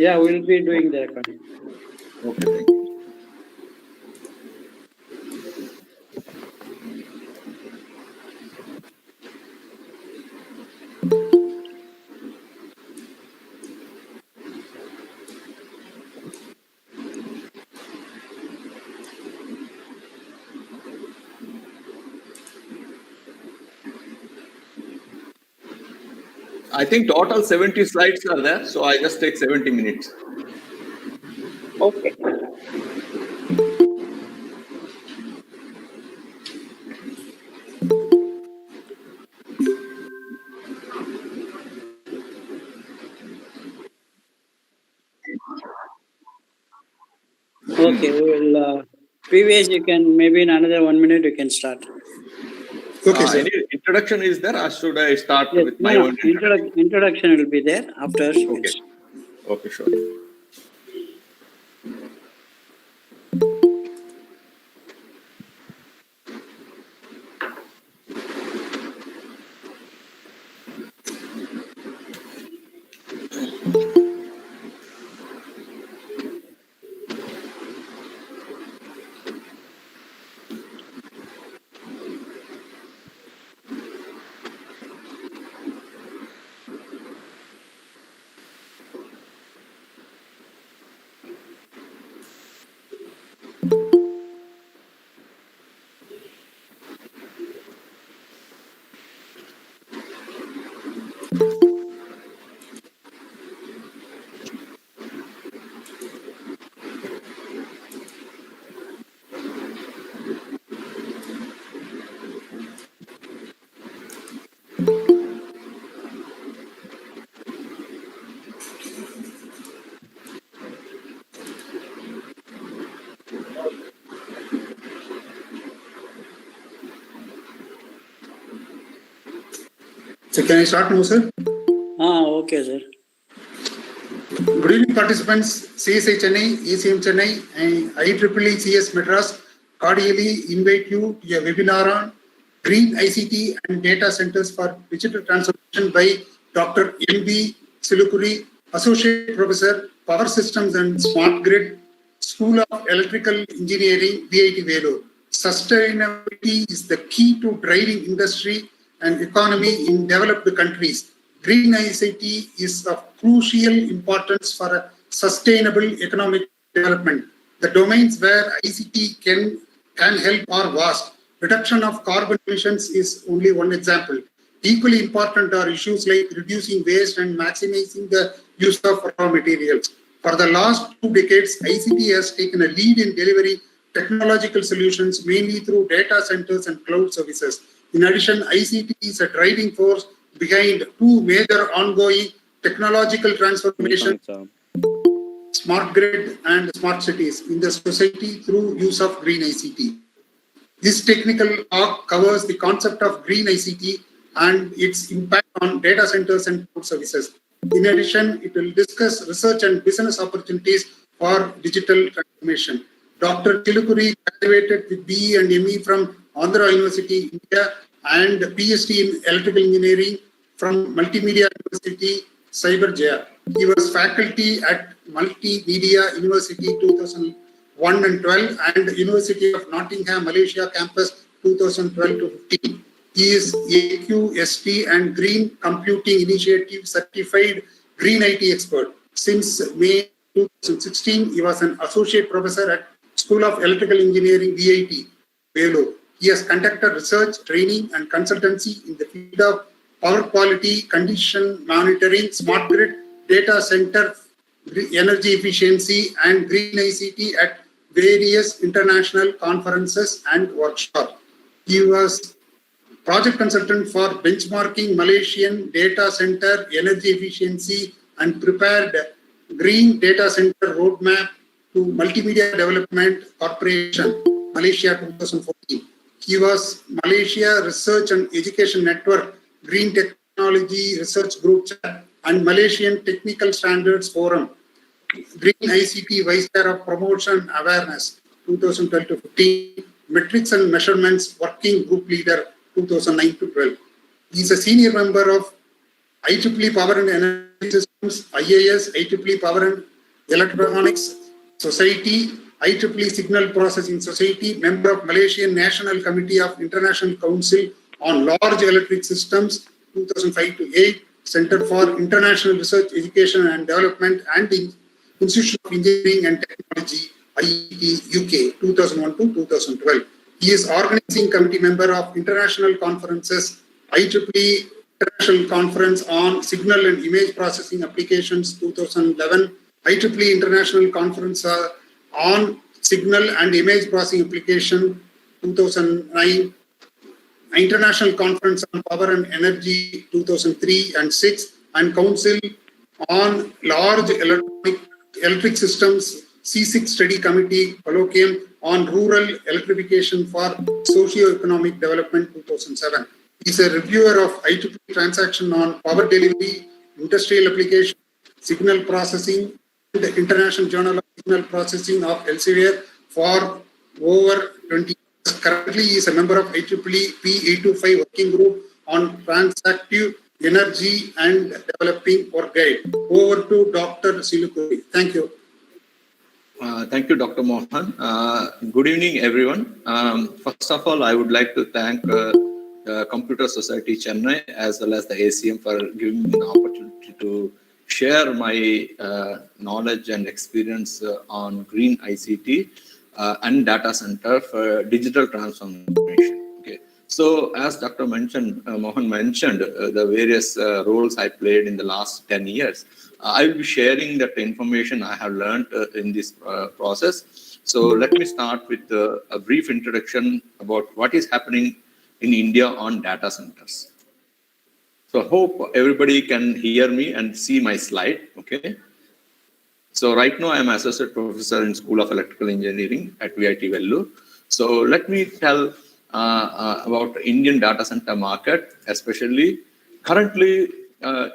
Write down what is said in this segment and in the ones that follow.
Yeah, we'll be doing the recording. Okay, thank you. I think total 70 slides are there, so I just take 70 minutes. Okay. Okay, we'll previous you can maybe in another 1 minute you can start. Okay, sir. Any introduction is there, or should I start Yes, with my own introduction? introduction will be there after. Okay. Okay, sure. So can I start now, sir? Okay, sir. Good evening, participants. CSI Chennai, ECM Chennai, and IEEE CS Madras cordially invite you to a webinar on Green ICT and Data Centers for Digital Transformation by Dr. M.B. Chilukuri, Associate Professor, Power Systems and Smart Grid, School of Electrical Engineering, VIT Vellore. Sustainability is the key to driving industry and economy in developed countries. Green ICT is of crucial importance for a sustainable economic development. The domains where ICT can help are vast. Reduction of carbon emissions is only one example. Equally important are issues like reducing waste and maximizing the use of raw materials. For the last 2 decades, ICT has taken a lead in delivering technological solutions mainly through data centers and cloud services. In addition, ICT is a driving force behind 2 major ongoing technological transformations, smart grid and smart cities in the society through use of green ICT. This technical talk covers the concept of green ICT and its impact on data centers and cloud services. In addition, it will discuss research and business opportunities for digital transformation. Dr. Chilukuri graduated with BE and ME from Andhra University, India, and PhD in Electrical Engineering from Multimedia University, Cyberjaya. He was faculty at Multimedia University 2001 and 12 and University of Nottingham, Malaysia campus 2012 to 15. He is AQST and Green Computing Initiative certified Green IT expert. Since May 2016, he was an associate professor at School of Electrical Engineering, VIT, Vellore. He has conducted research, training, and consultancy in the field of power quality, condition monitoring, smart grid, data center, energy efficiency, and green ICT at various international conferences and workshops. He was project consultant for benchmarking Malaysian data center energy efficiency and prepared green data center roadmap to Multimedia Development Corporation, Malaysia 2014. He was Malaysia Research and Education Network Green Technology Research Group Chair and Malaysian Technical Standards Forum Green ICT Vice Chair of Promotion Awareness 2012 to 15, Metrics and Measurements Working Group Leader 2009 to 12. He is a senior member of IEEE Power and Energy Systems, IAS, IEEE Power and Electronics Society, IEEE Signal Processing Society, member of Malaysian National Committee of International Council on Large Electric Systems, 2005 to 8, Center for International Research, Education and Development and the Institute of Engineering and Technology, IEEE UK, 2001 to 2012. He is organizing committee member of international conferences, IEEE International Conference on Signal and Image Processing Applications, 2011, IEEE International Conference on Signal and Image Processing Application, 2009, International Conference on Power and Energy, 2003 and 6, and Council on Large Electric Systems, C6 Study Committee Colloquium on Rural Electrification for Socio-Economic Development, 2007. He is a reviewer of IEEE transaction on power delivery, industrial application, signal processing, and the International Journal of Signal Processing of Elsevier for over 20 years. Currently, he is a member of IEEE P825 Working Group on Transactive Energy and Developing Work Guide. Over to Dr. Chilukuri. Thank you. Thank you, Dr. Mohan. Good evening, everyone. First of all, I would like to thank Computer Society Chennai as well as the ACM for giving me the opportunity to share my knowledge and experience on green ICT and data center for digital transformation. Okay. So as Dr. Mohan mentioned, the various roles I played in the last 10 years. I will be sharing that information I have learned in this process. So let me start with a brief introduction about what is happening in India on data centers. So hope everybody can hear me and see my slide. Okay. So right now I'm associate professor in School of Electrical Engineering at VIT Vellore. So let me tell about Indian data center market, especially currently.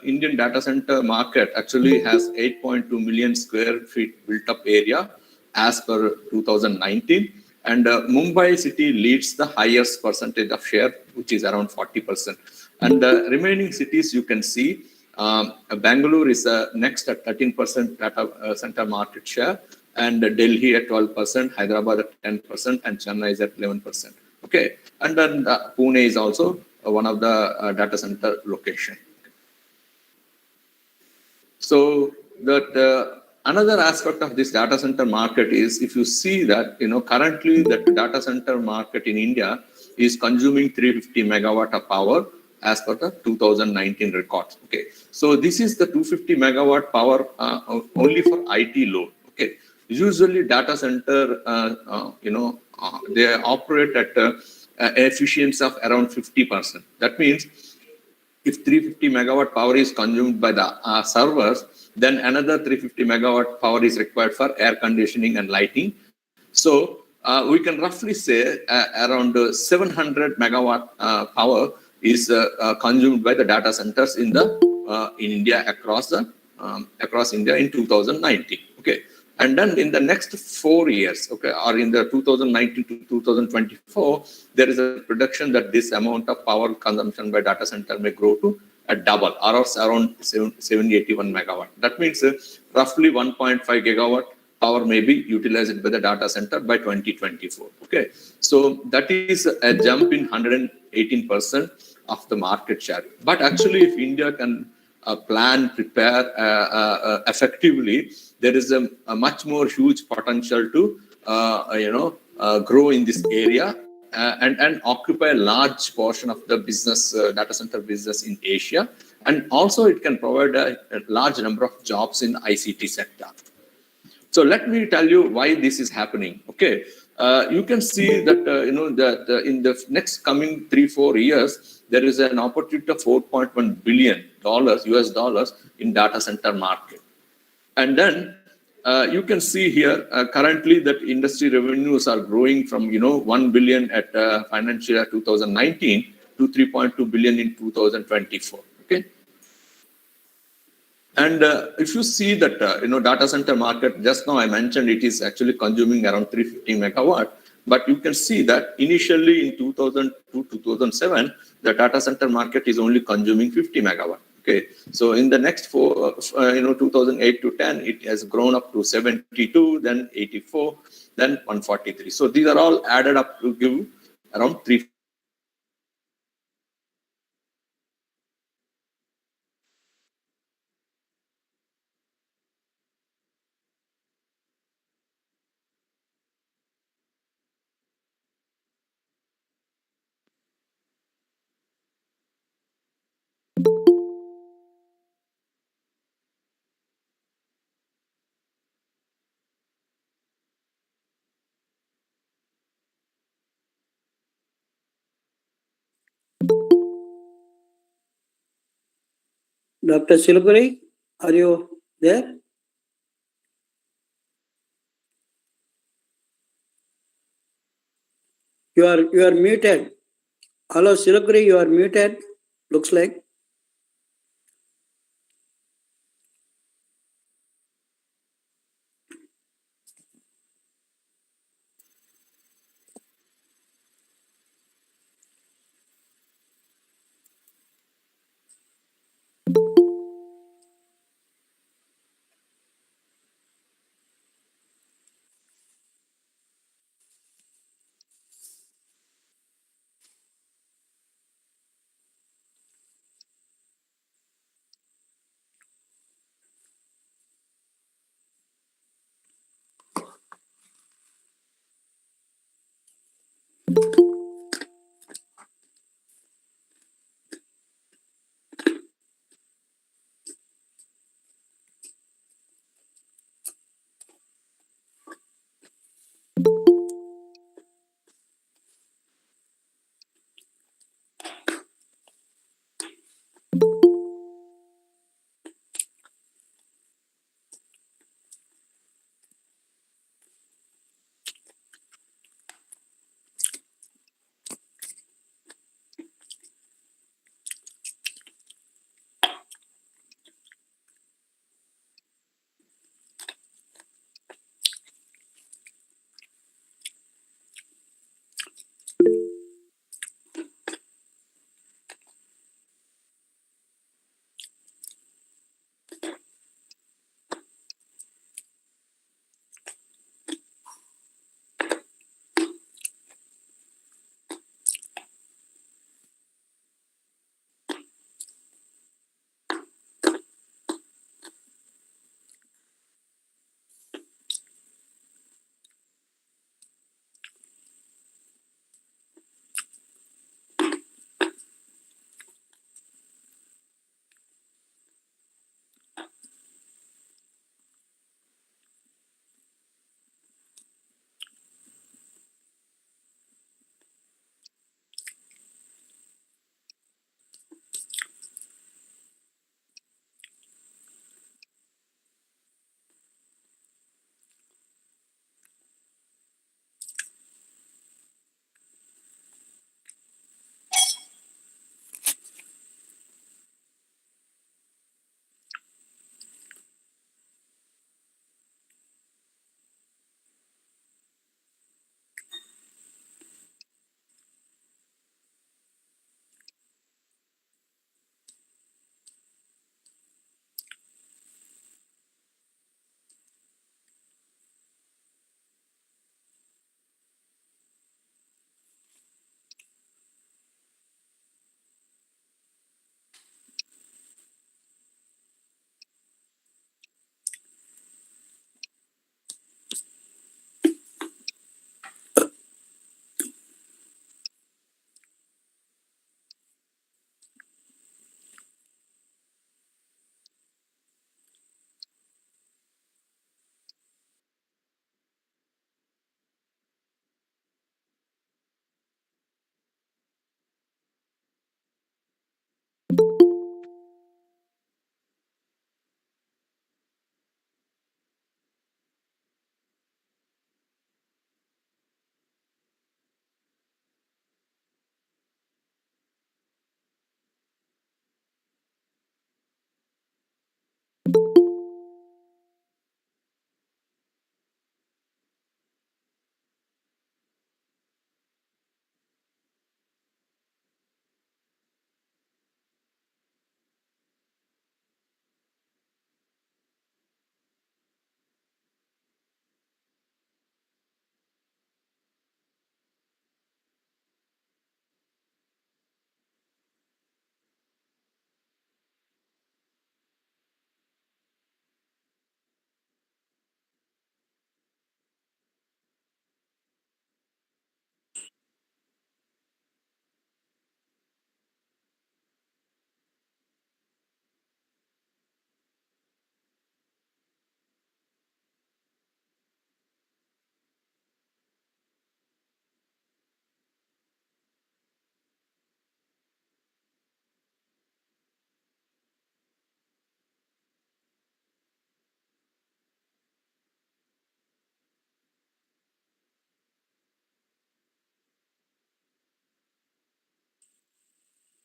Indian data center market actually has 8.2 million square feet built up area as per 2019, and Mumbai city leads the highest percentage of share, which is around 40%. And the remaining cities you can see, Bangalore is next at 13% data center market share, and Delhi at 12%, Hyderabad at 10%, and Chennai is at 11%. Okay, and then Pune is also one of the data center location. So that another aspect of this data center market is, if you see that, currently the data center market in India is consuming 350 megawatt of power as per the 2019 records. Okay, so this is the 250 megawatt power only for IT load. Okay, usually data center, they operate at efficiency of around 50%. That means if 350 megawatt power is consumed by the servers, then another 350 megawatt power is required for air conditioning and lighting. So we can roughly say around 700 megawatt power is consumed by the data centers in India across India in 2019. Okay, and then in the next 4 years, okay, or in the 2019 to 2024, there is a prediction that this amount of power consumption by data center may grow to a double, or around 70-81 megawatt. That means roughly 1.5 gigawatt power may be utilized by the data center by 2024. Okay, so that is a jump in 118% of the market share. But actually, if India can plan, prepare effectively, there is a much more huge potential to grow in this area and occupy a large portion of the business, data center business in Asia, and also it can provide a large number of jobs in ICT sector. So let me tell you why this is happening. Okay, you can see that that in the next coming 3-4 years, there is an opportunity of $4.1 billion US dollars in data center market. And then you can see here currently that industry revenues are growing from 1 billion at financial year 2019 to 3.2 billion in 2024. Okay, and if you see that data center market, just now I mentioned it is actually consuming around 350 megawatt, but you can see that initially in 2002 to 2007 the data center market is only consuming 50 megawatt. Okay, so in the next 2008 to 10, it has grown up to 72, then 84, then 143. So these are all added up to give around 3. Dr. Chilukuri, are you there? You are muted. Hello, Chilukuri, you are muted. Looks like.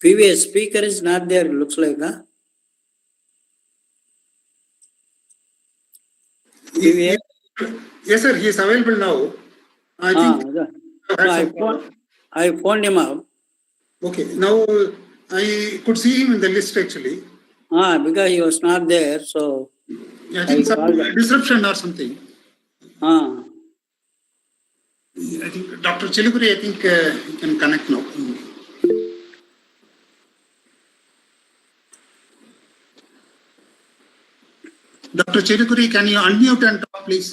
Previous speaker is not there, looks like, huh? He- Yes, sir. He is available now. I think No, I phoned him up. Okay, now I could see him in the list actually. Because he was not there, so I think some called him. disruption or something. Ah, I think Dr. Chilukuri, I think he can connect now. Dr. Chilukuri, can you unmute and talk, please?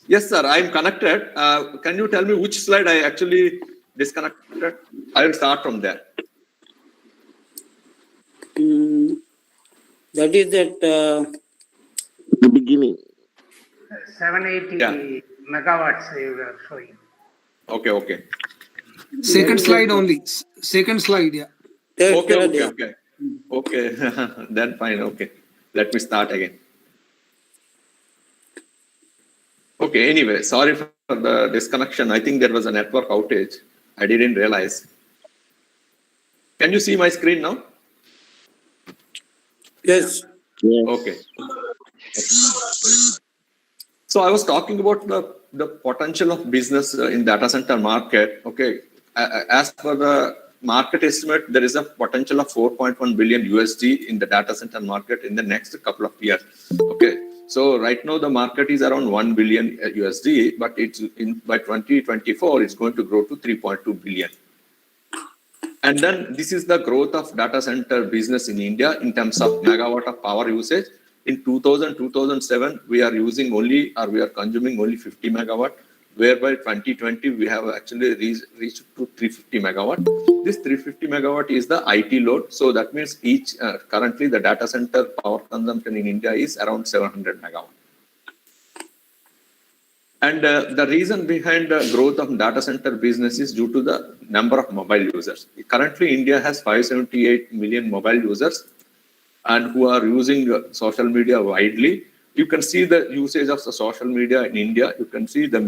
Yes, sir, I am connected. Can you tell me which slide I actually disconnected? I will start from there. that is that. The beginning. 780 megawatts they were showing. Okay. Second slide only. Second slide, yeah. Okay. Then fine. Okay. Let me start again. Okay, anyway, sorry for the disconnection. I think there was a network outage. I didn't realize. Can you see my screen now? Yes. Yes. Okay. So I was talking about the potential of business in data center market. Okay. As per the market estimate, there is a potential of 4.1 billion USD in the data center market in the next couple of years. Okay. So right now the market is around 1 billion USD, but by 2024 it's going to grow to 3.2 billion. And then this is the growth of data center business in India in terms of megawatt of power usage. In 2007 we are consuming only 50 megawatt, whereby 2020 we have actually reached to 350 megawatt. This 350 megawatt is the IT load. So that means currently the data center power consumption in India is around 700 megawatt. And the reason behind the growth of data center business is due to the number of mobile users. Currently, India has 578 million mobile users and who are using social media widely. You can see the usage of the social media in India. You can see the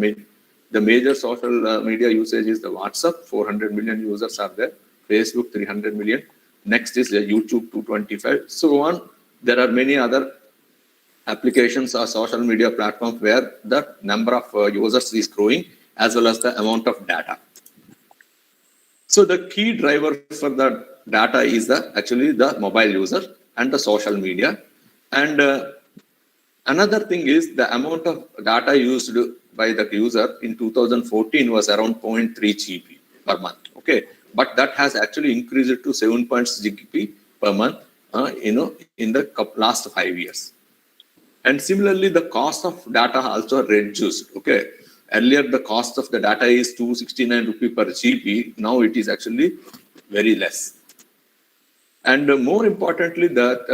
major social media usage is the WhatsApp, 400 million users are there. Facebook, 300 million. Next is the YouTube, 225. So on. There are many other applications or social media platforms where the number of users is growing as well as the amount of data. So the key driver for the data is actually the mobile user and the social media. And another thing is the amount of data used by the user in 2014 was around 0.3 GB per month. Okay, but that has actually increased to 7.6 GB per month. In the last 5 years. And similarly, the cost of data also reduced. Okay, earlier the cost of the data is 269 rupee per GB. Now it is actually very less. And more importantly, that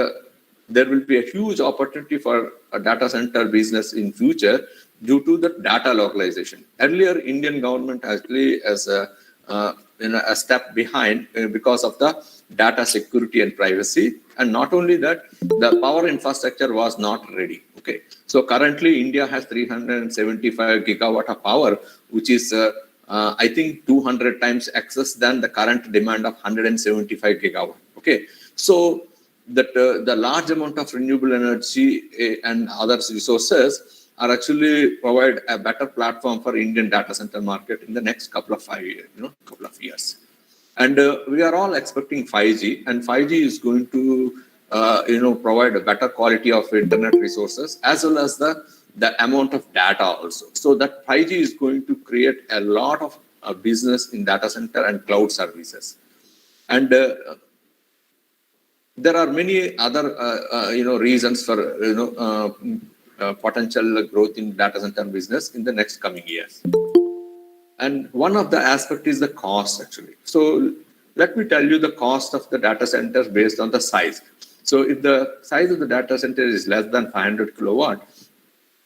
there will be a huge opportunity for a data center business in future due to the data localization. Earlier, Indian government actually as a step behind because of the data security and privacy. And not only that, the power infrastructure was not ready. Okay, so currently India has 375 gigawatt of power, which is I think 200 times excess than the current demand of 175 gigawatt. Okay, so that the large amount of renewable energy and other resources are actually provide a better platform for Indian data center market in the next couple of years. And we are all expecting 5G, and 5G is going to provide a better quality of internet resources as well as the amount of data also. So that 5G is going to create a lot of business in data center and cloud services. And there are many other reasons for potential growth in data center business in the next coming years. And one of the aspect is the cost actually. So let me tell you the cost of the data centers based on the size. So if the size of the data center is less than 500 kilowatt,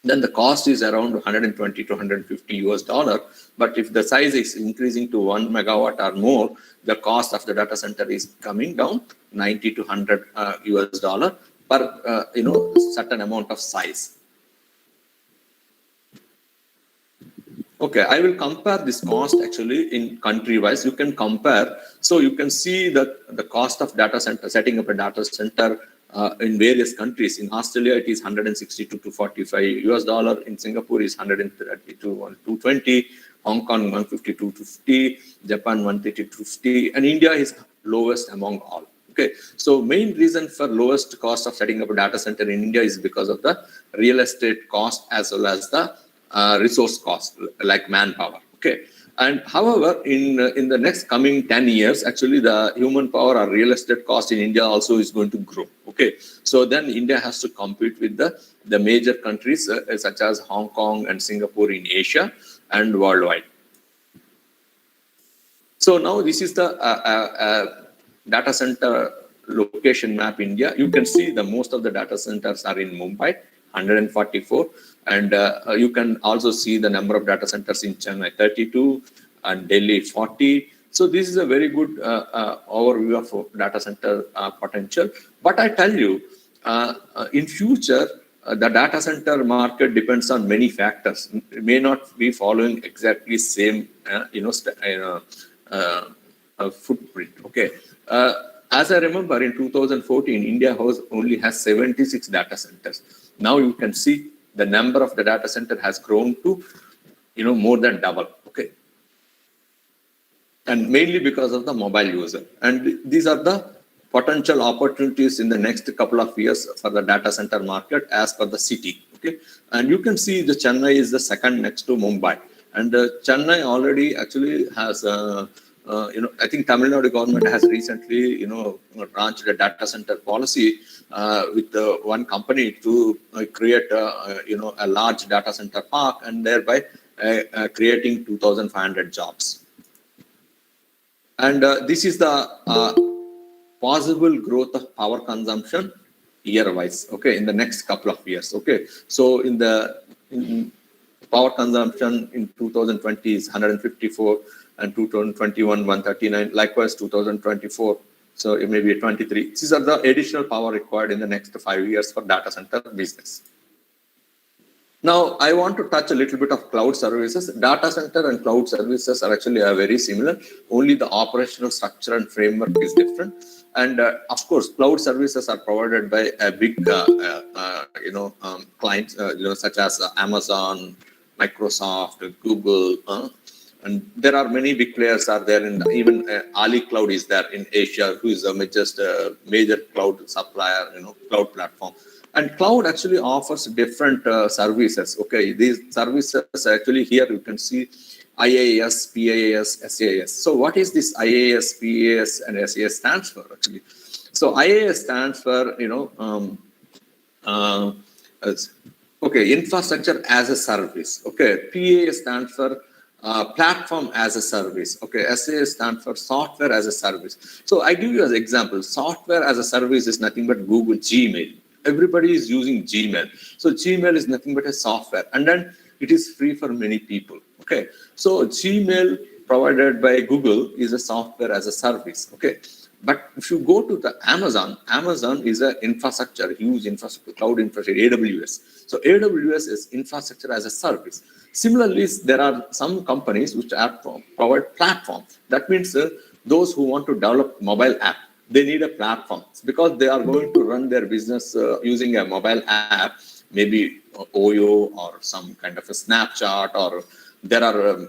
then the cost is around 120 to 150 US dollar. But if the size is increasing to 1 megawatt or more, the cost of the data center is coming down 90 to 100 US dollar per certain amount of size. Okay, I will compare this cost actually in country-wise. You can compare. So you can see that the cost of data center, setting up a data center in various countries. In Australia, it is 162 to 45 US dollar. In Singapore, is 132 to 220. Hong Kong, 152 to 50. Japan, 130 to 50. And India is lowest among all. Okay, so main reason for lowest cost of setting up a data center in India is because of the real estate cost as well as the resource cost like manpower. Okay, and however, in the next coming 10 years, actually the human power or real estate cost in India also is going to grow. Okay, so then India has to compete with the major countries such as Hong Kong and Singapore in Asia and worldwide. So now this is the data center location map India. You can see the most of the data centers are in Mumbai, 144, and you can also see the number of data centers in Chennai, 32, and Delhi, 40. So this is a very good overview of data center potential. But I tell you, in future, the data center market depends on many factors. It may not be following exactly same, footprint. Okay. As I remember, in 2014, India only has 76 data centers. Now you can see the number of the data center has grown to, more than double. Okay, and mainly because of the mobile user. And these are the potential opportunities in the next couple of years for the data center market as per the city. Okay, and you can see the Chennai is the second next to Mumbai, and Chennai already actually has. I think Tamil Nadu government has recently, launched a data center policy with one company to create, a large data center park and thereby creating 2,500 jobs. And this is the possible growth of power consumption year-wise. Okay, in the next couple of years. Okay, so in power consumption in 2020 is 154. And 2021, 139, likewise 2024, so it may be 23. These are the additional power required in the next 5 years for data center business. Now, I want to touch a little bit of cloud services. Data center and cloud services are actually very similar, only the operational structure and framework is different. And of course, cloud services are provided by a big, clients, such as Amazon, Microsoft, Google, and there are many big players are there, even Ali Cloud is there in Asia, who is the major cloud supplier, cloud platform. And cloud actually offers different services. Okay, these services actually here you can see IaaS, PaaS, SaaS. So what is this IaaS, PaaS, and SaaS stands for actually? So IaaS stands for infrastructure as a service. Okay, PaaS stands for platform as a service. Okay, SaaS stands for software as a service. So I give you as an example, software as a service is nothing but Google Gmail. Everybody is using Gmail. So Gmail is nothing but a software, and then it is free for many people. Okay, so Gmail provided by Google is a software as a service. Okay, but if you go to the Amazon is an infrastructure, huge infrastructure, cloud infrastructure, AWS. So AWS is infrastructure as a service. Similarly, there are some companies which provide platform. That means those who want to develop mobile app, they need a platform because they are going to run their business using a mobile app, maybe Oyo or some kind of a Snapchat, or there are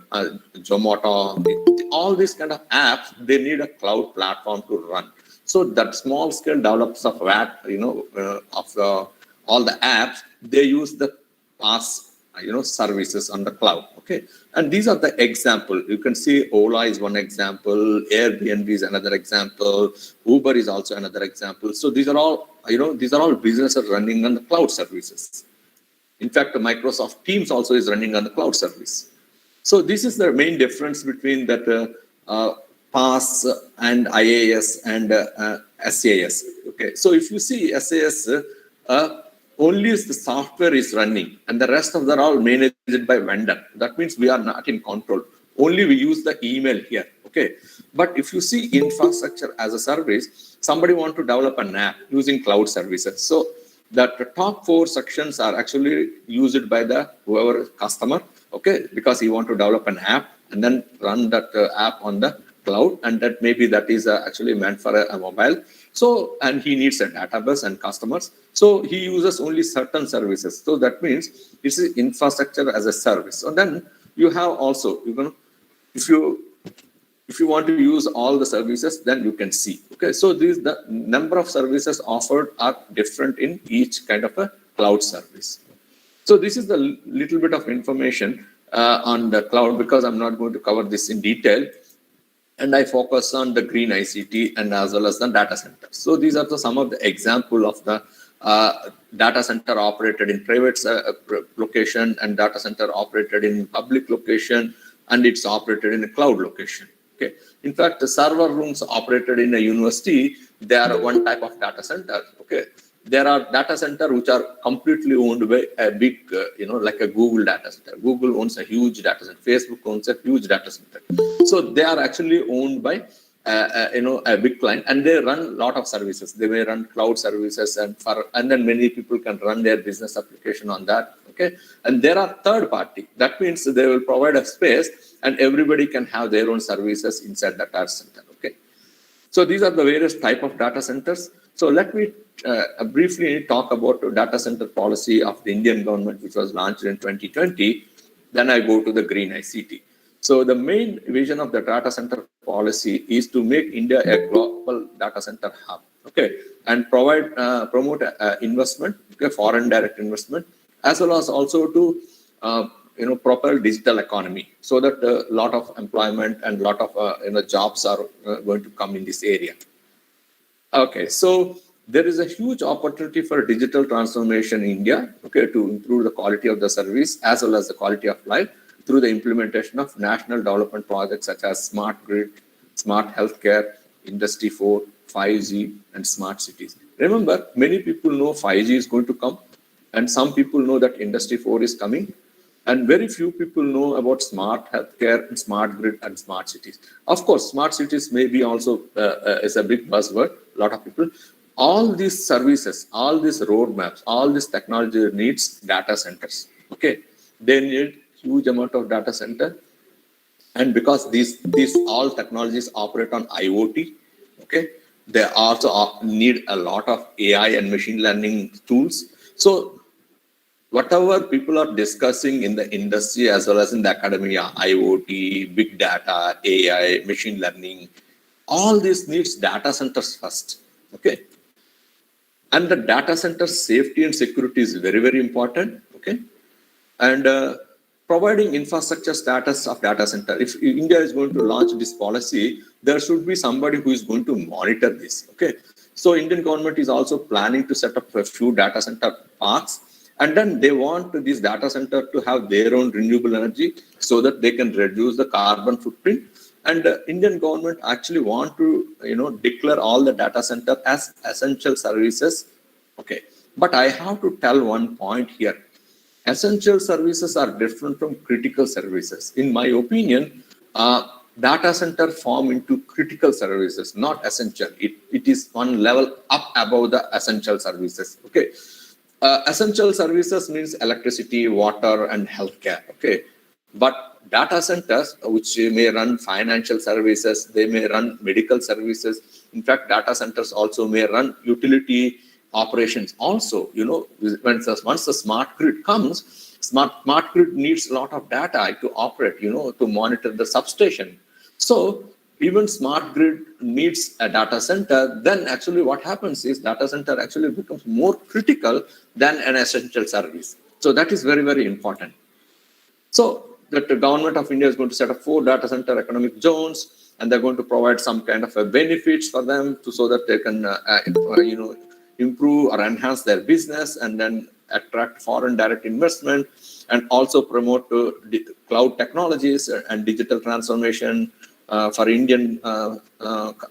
Zomato. All these kind of apps, they need a cloud platform to run. So that small scale developers of app, all the apps, they use the PaaS services on the cloud. Okay, and these are the example. You can see Ola is one example, Airbnb is another example, Uber is also another example. So these are all businesses running on the cloud services. In fact, Microsoft Teams also is running on the cloud service. So this is the main difference between that PaaS and IaaS and SaaS. Okay, so if you see SaaS, only the software is running and the rest of them are all managed by vendor. That means we are not in control. Only we use the email here. Okay, but if you see infrastructure as a service, somebody want to develop an app using cloud services. So that the top 4 sections are actually used by the whoever customer, okay, because he want to develop an app and then run that app on the cloud, and that maybe that is actually meant for a mobile. So, and he needs a database and customers. So he uses only certain services. So that means this is infrastructure as a service. So then you have also, if you want to use all the services, then you can see. Okay, so the number of services offered are different in each kind of a cloud service. So this is the little bit of information on the cloud, because I'm not going to cover this in detail. And I focus on the green ICT and as well as the data center. So these are some of the example of the data center operated in private location and data center operated in public location, and it's operated in a cloud location. Okay. In fact, the server rooms operated in a university, they are one type of data center. Okay. There are data centers which are completely owned by a big, like a Google data center. Google owns a huge data center. Facebook owns a huge data center. So they are actually owned by, a big client, and they run a lot of services. They may run cloud services, and then many people can run their business application on that. Okay, and there are third party. That means they will provide a space, and everybody can have their own services inside the data center. Okay, so these are the various type of data centers. So let me briefly talk about the data center policy of the Indian government, which was launched in 2020. Then I go to the green ICT. So the main vision of the data center policy is to make India a global data center hub, okay, and promote investment, okay, foreign direct investment, as well as also to propel digital economy, so that a lot of employment and a lot of jobs are going to come in this area. Okay, so there is a huge opportunity for digital transformation in India, okay, to improve the quality of the service as well as the quality of life through the implementation of national development projects such as smart grid, smart healthcare, Industry 4, 5G, and smart cities. Remember, many people know 5G is going to come, and some people know that Industry 4 is coming, and very few people know about smart healthcare and smart grid and smart cities. Of course, smart cities may be also is a big buzzword. A lot of people. All these services, all these roadmaps, all this technology needs data centers. Okay, they need huge amount of data center, and because these all technologies operate on IoT. Okay, they also need a lot of AI and machine learning tools. So whatever people are discussing in the industry as well as in the academia, IoT, big data, AI, machine learning, all this needs data centers first. Okay, and the data center safety and security is very, very important. Okay, and providing infrastructure status of data center. If India is going to launch this policy, there should be somebody who is going to monitor this. Okay, so Indian government is also planning to set up a few data center parks, and then they want this data center to have their own renewable energy so that they can reduce the carbon footprint. And the Indian government actually want to, declare all the data center as essential services. Okay, but I have to tell one point here. Essential services are different from critical services. In my opinion, data center form into critical services, not essential. It is one level up above the essential services. Okay, essential services means electricity, water, and healthcare. Okay, but data centers, which may run financial services, they may run medical services. In fact, data centers also may run utility operations. Also, once the smart grid comes, smart grid needs a lot of data to operate, to monitor the substation. So even smart grid needs a data center. Then actually what happens is data center actually becomes more critical than an essential service. So that is very, very important. So that the government of India is going to set up 4 data center economic zones, and they're going to provide some kind of a benefits for them so that they can, improve or enhance their business, and then attract foreign direct investment, and also promote cloud technologies and digital transformation for Indian,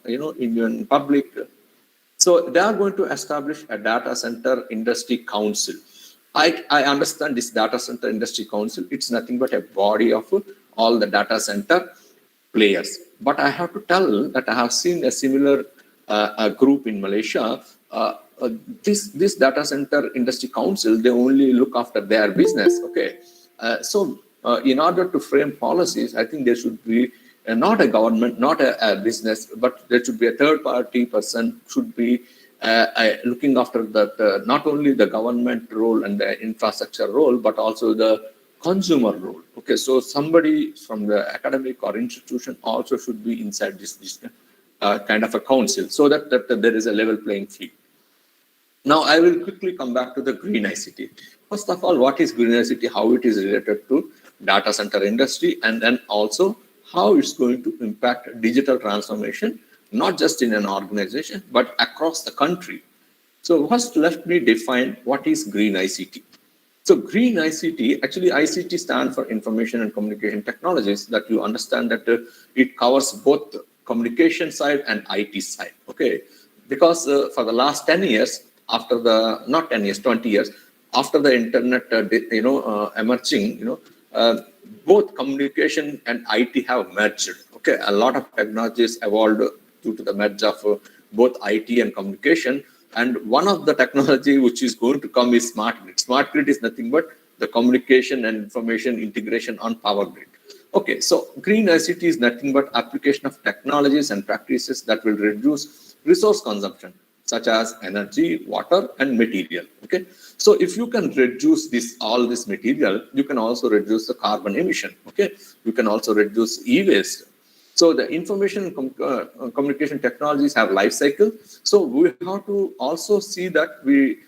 Indian public. So they are going to establish a data center industry council. I understand this data center industry council, it's nothing but a body of all the data center players. But I have to tell that I have seen a similar group in Malaysia. This data center industry council, they only look after their business. Okay, so in order to frame policies, I think there should be not a government, not a business, but there should be a third-party person should be looking after that, not only the government role and the infrastructure role, but also the consumer role. Okay, so somebody from the academic or institution also should be inside this kind of a council, so that there is a level playing field. Now, I will quickly come back to the green ICT. First of all, what is green ICT, how it is related to data center industry, and then also how it's going to impact digital transformation, not just in an organization, but across the country. So first, let me define what is green ICT. So green ICT, actually ICT stands for Information and Communication Technologies, that you understand that it covers both communication side and IT side, okay? Because for the last 10 years, after the, not 10 years, 20 years, after the internet, emerging, both communication and IT have merged, okay? A lot of technologies evolved due to the merge of both IT and communication. And one of the technology which is going to come is smart grid. Smart grid is nothing but the communication and information integration on power grid. Okay, so green ICT is nothing but application of technologies and practices that will reduce resource consumption, such as energy, water, and material. Okay, so if you can reduce all this material, you can also reduce the carbon emission. Okay, you can also reduce e-waste. So the information and communication technologies have life cycle. So we have to also see that we,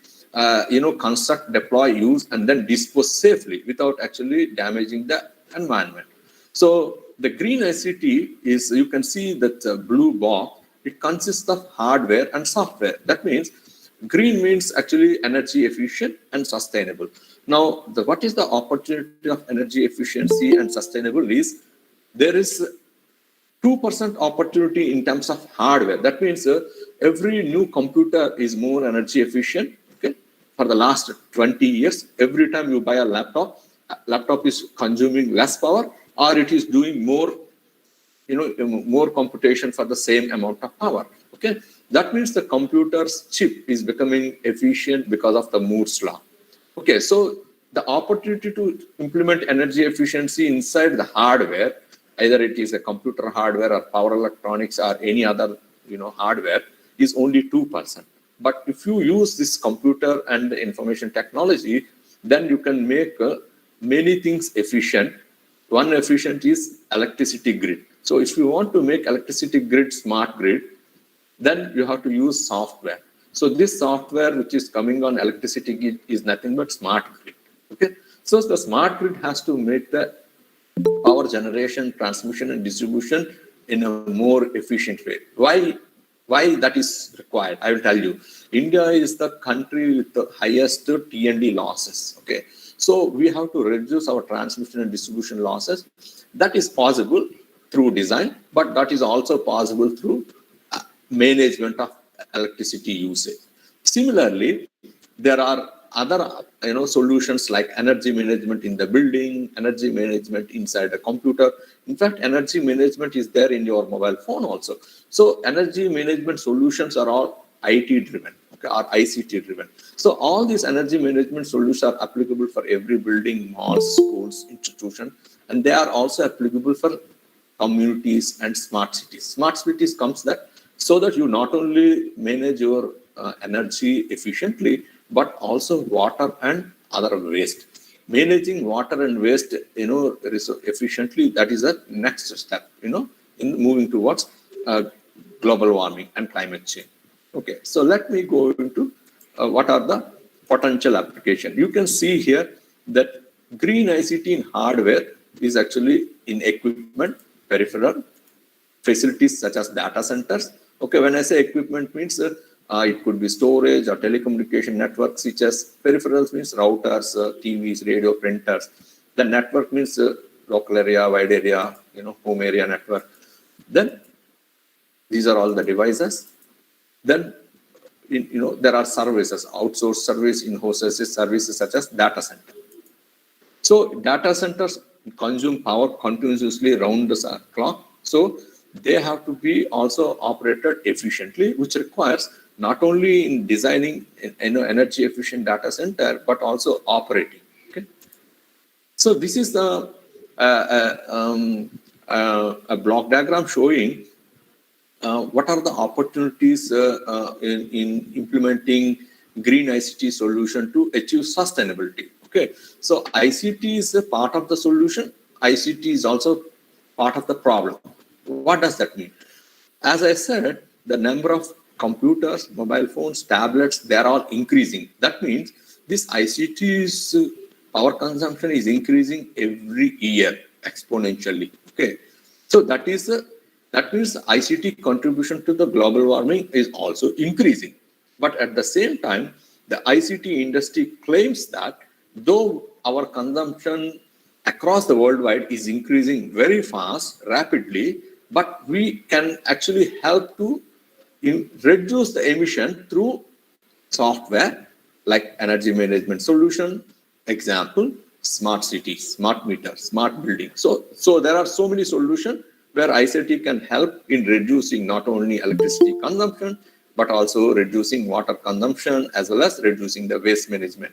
construct, deploy, use, and then dispose safely without actually damaging the environment. So the green ICT is, you can see that blue box, it consists of hardware and software. That means green means actually energy efficient and sustainable. Now, what is the opportunity of energy efficiency and sustainable is, there is 2% opportunity in terms of hardware. That means every new computer is more energy efficient. Okay, for the last 20 years, every time you buy a laptop is consuming less power, or it is doing more, more computation for the same amount of power. Okay, that means the computer's chip is becoming efficient because of the Moore's law. Okay, so the opportunity to implement energy efficiency inside the hardware, either it is a computer hardware or power electronics or any other hardware, is only 2%. But if you use this computer and the information technology, then you can make many things efficient. One efficient is electricity grid. So if you want to make electricity grid smart grid, then you have to use software. So this software which is coming on electricity grid is nothing but smart grid. Okay, so the smart grid has to make the power generation, transmission, and distribution in a more efficient way. Why that is required? I will tell you. India is the country with the highest T&D losses. Okay, so we have to reduce our transmission and distribution losses. That is possible through design, but that is also possible through management of electricity usage. Similarly, there are other solutions like energy management in the building, energy management inside a computer. In fact, energy management is there in your mobile phone also. So energy management solutions are all IT driven, okay, or ICT driven. So all these energy management solutions are applicable for every building, malls, schools, institution, and they are also applicable for communities and smart cities. Smart cities comes that so that you not only manage your energy efficiently, but also water and other waste. Managing water and waste, efficiently, that is the next step, in moving towards global warming and climate change. Okay, so let me go into what are the potential applications. You can see here that green ICT in hardware is actually in equipment, peripheral, facilities such as data centers. Okay, when I say equipment means it could be storage or telecommunication network switches. Peripherals means routers, TVs, radio, printers. The network means local area, wide area, home area network. Then these are all the devices. Then there are services, outsourced service, in-house services such as data center. So data centers consume power continuously round the clock. So they have to be also operated efficiently, which requires not only in designing energy efficient data center, but also operating. Okay, so this is the a block diagram showing what are the opportunities in implementing green ICT solution to achieve sustainability. Okay, so ICT is a part of the solution. ICT is also part of the problem. What does that mean? As I said, the number of computers, mobile phones, tablets, they are all increasing. That means this ICT's power consumption is increasing every year exponentially. Okay, so that means ICT contribution to the global warming is also increasing. But at the same time, the ICT industry claims that though our consumption across the worldwide is increasing very fast, rapidly, but we can actually help to reduce the emission through software like energy management solution, example, smart cities, smart meters, smart building. So there are so many solutions where ICT can help in reducing not only electricity consumption, but also reducing water consumption as well as reducing the waste management.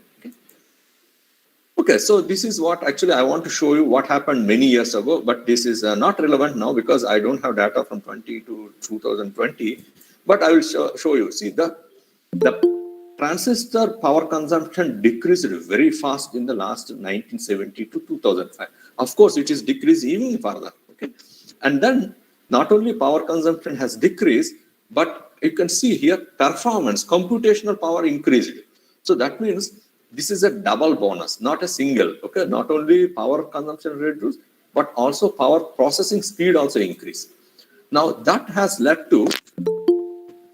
Okay, so this is what actually I want to show you what happened many years ago, but this is not relevant now because I don't have data from 20 to 2020, but I will show you. See, the transistor power consumption decreased very fast in the last 1970 to 2005. Of course, it is decreased even further. Okay, and then not only power consumption has decreased, but you can see here performance, computational power increased. So that means this is a double bonus, not a single. Okay, not only power consumption reduced, but also power processing speed also increased. Now that has led to,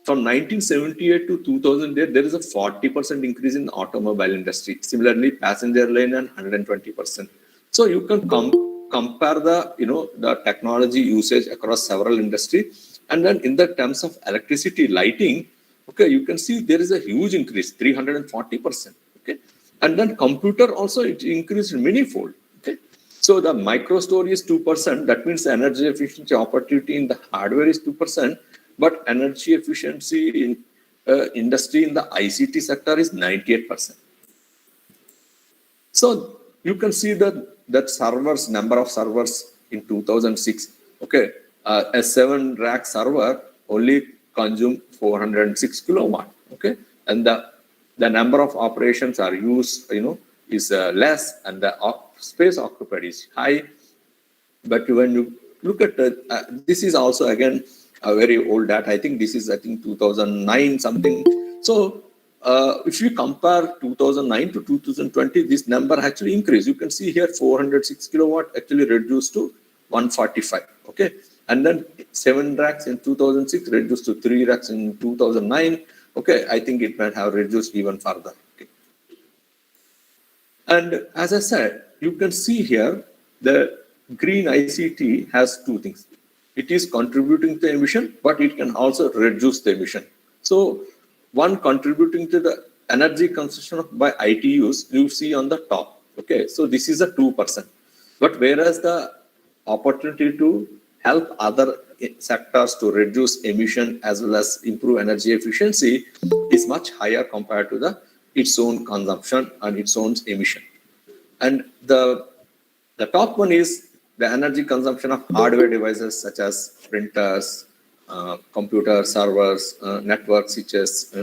from 1978 to 2008, there is a 40% increase in the automobile industry. Similarly, passenger lane and 120%. So you can compare the the technology usage across several industries, and then in the terms of electricity lighting, okay, you can see there is a huge increase, 340%. Okay, and then computer also it increased manifold. Okay, so the micro store is 2%. That means the energy efficiency opportunity in the hardware is 2%, but energy efficiency in industry in the ICT sector is 98%. So you can see that servers, number of servers in 2006. Okay, a 7-rack server only consumed 406 kilowatt. Okay, and the number of operations are used, is less, and the space occupied is high. But when you look at this is also again a very old data. I think this is 2009 something. So if you compare 2009 to 2020, this number actually increased. You can see here 406 kilowatt actually reduced to 145. Okay, and then 7 racks in 2006 reduced to 3 racks in 2009. Okay, I think it might have reduced even further. Okay. And as I said, you can see here the green ICT has two things. It is contributing to emission, but it can also reduce the emission. So one contributing to the energy consumption by ITUs, you see on the top. Okay, so this is a 2%. But whereas the opportunity to help other sectors to reduce emission as well as improve energy efficiency is much higher compared to its own consumption and its own emission. And the top one is the energy consumption of hardware devices such as printers, computer servers, network switches,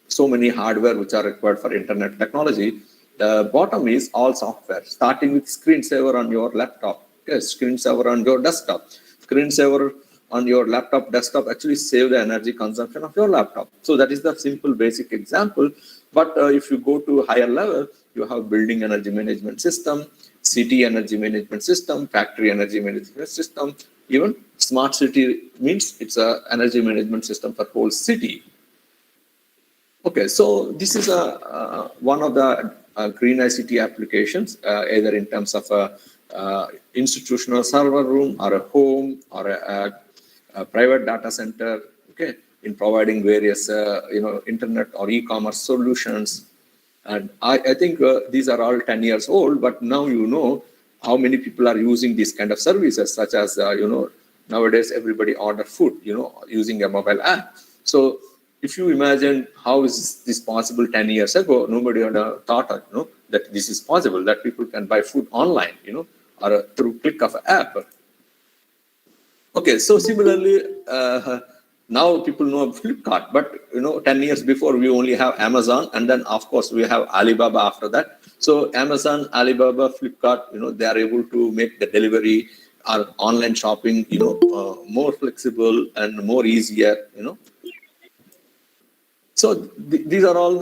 so many hardware which are required for internet technology. The bottom is all software, starting with screensaver on your laptop. Yes, screensaver on your desktop. Screensaver on your laptop, desktop actually save the energy consumption of your laptop. So that is the simple basic example. But if you go to higher level, you have building energy management system, city energy management system, factory energy management system, even smart city means it's a energy management system for whole city. Okay, so this is one of the green ICT applications, either in terms of a institutional server room or a home or a private data center. Okay, in providing various internet or e-commerce solutions. And I think these are all 10 years old, but now you know how many people are using these kind of services, such as nowadays everybody order food using a mobile app. So if you imagine how is this possible 10 years ago, nobody had thought that this is possible, that people can buy food online, or through click of an app. Okay, so similarly, now people know Flipkart, but 10 years before we only have Amazon, and then of course we have Alibaba after that. So Amazon, Alibaba, Flipkart, they are able to make the delivery or online shopping, more flexible and more easier. So these are all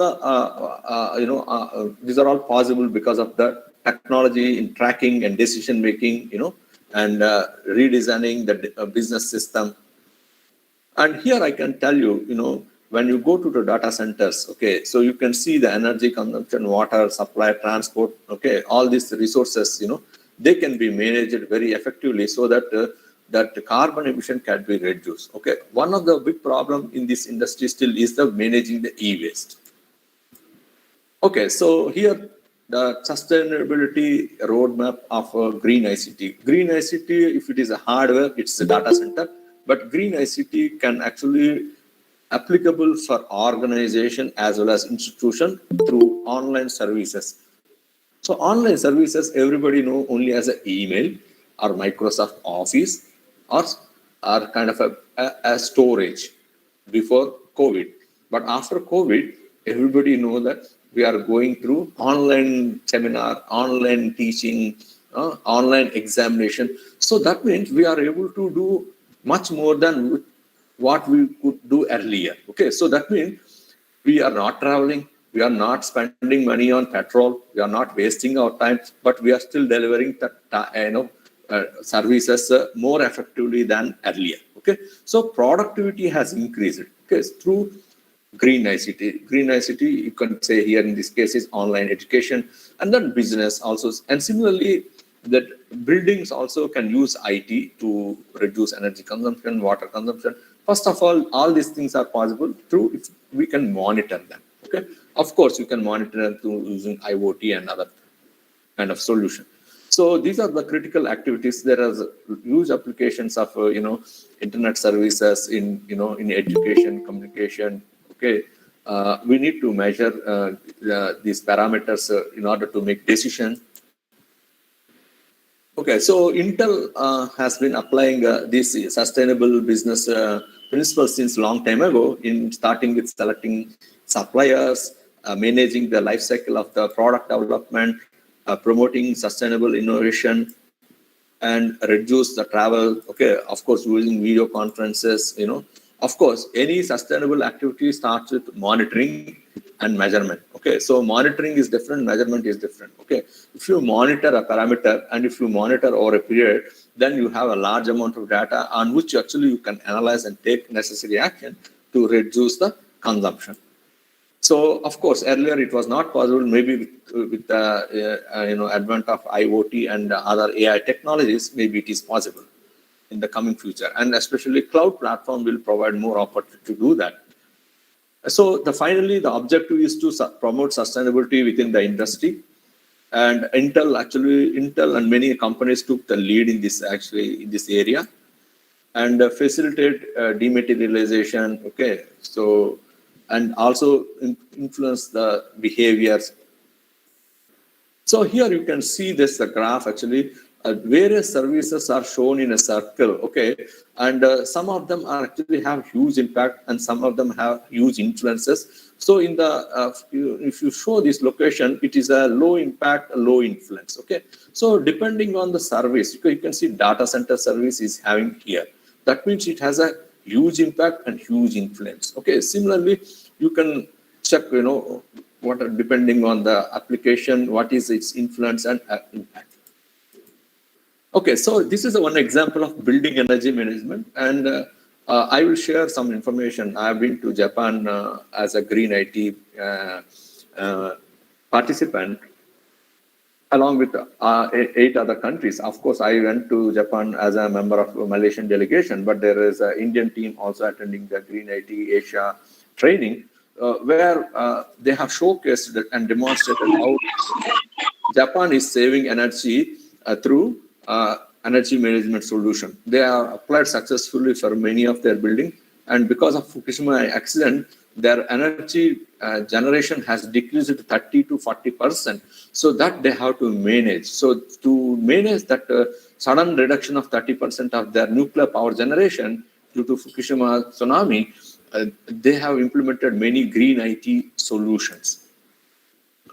these are all possible because of the technology in tracking and decision making, and redesigning the business system. And here I can tell you, when you go to the data centers, okay, so you can see the energy consumption, water supply, transport, okay, all these resources, they can be managed very effectively so that that carbon emission can be reduced. Okay, one of the big problem in this industry still is the managing the e-waste. Okay, so here the sustainability roadmap of green ICT. Green ICT, if it is a hardware, it's a data center, but green ICT can actually applicable for organization as well as institution through online services. So online services, everybody know only as an email or Microsoft Office or kind of a storage before COVID. But after COVID, everybody know that we are going through online seminar, online teaching, online examination. So that means we are able to do much more than what we could do earlier. Okay, so that means we are not traveling, we are not spending money on petrol, we are not wasting our time, but we are still delivering the services more effectively than earlier. Okay, so productivity has increased. Okay, through green ICT. Green ICT, you can say here in this case is online education, and then business also. And similarly, that buildings also can use IT to reduce energy consumption, water consumption. First of all these things are possible through if we can monitor them. Okay, of course you can monitor them through using IoT and other kind of solution. So these are the critical activities. There are huge applications of internet services in in education, communication. Okay, we need to measure these parameters in order to make decisions. Okay, so Intel has been applying this sustainable business principles since long time ago, in starting with selecting suppliers, managing the life cycle of the product development, promoting sustainable innovation, and reduce the travel. Okay, of course, using video conferences. Of course, any sustainable activity starts with monitoring and measurement. Okay, so monitoring is different, measurement is different. Okay, if you monitor a parameter and if you monitor over a period, then you have a large amount of data on which actually you can analyze and take necessary action to reduce the consumption. So, of course, earlier it was not possible. Maybe with the advent of IoT and other AI technologies, maybe it is possible in the coming future. And especially cloud platform will provide more opportunity to do that. So, finally, the objective is to promote sustainability within the industry. And Intel and many companies took the lead in this area, and facilitate dematerialization. Okay, so and also influence the behaviors. So here you can see this graph actually. Various services are shown in a circle, okay, and some of them are actually have huge impact and some of them have huge influences. So in the if you show this location, it is a low impact, low influence. Okay, so depending on the service, you can see data center service is having here. That means it has a huge impact and huge influence. Okay, similarly, you can check, what depending on the application, what is its influence and impact. Okay, so this is one example of building energy management, and I will share some information. I have been to Japan as a green IT participant, along with 8 other countries. Of course, I went to Japan as a member of a Malaysian delegation, but there is an Indian team also attending the Green IT Asia training, where they have showcased and demonstrated how Japan is saving energy through energy management solution. They are applied successfully for many of their buildings, and because of Fukushima accident, their energy generation has decreased to 30 to 40%. So that they have to manage. So to manage that sudden reduction of 30% of their nuclear power generation due to Fukushima tsunami, they have implemented many green IT solutions.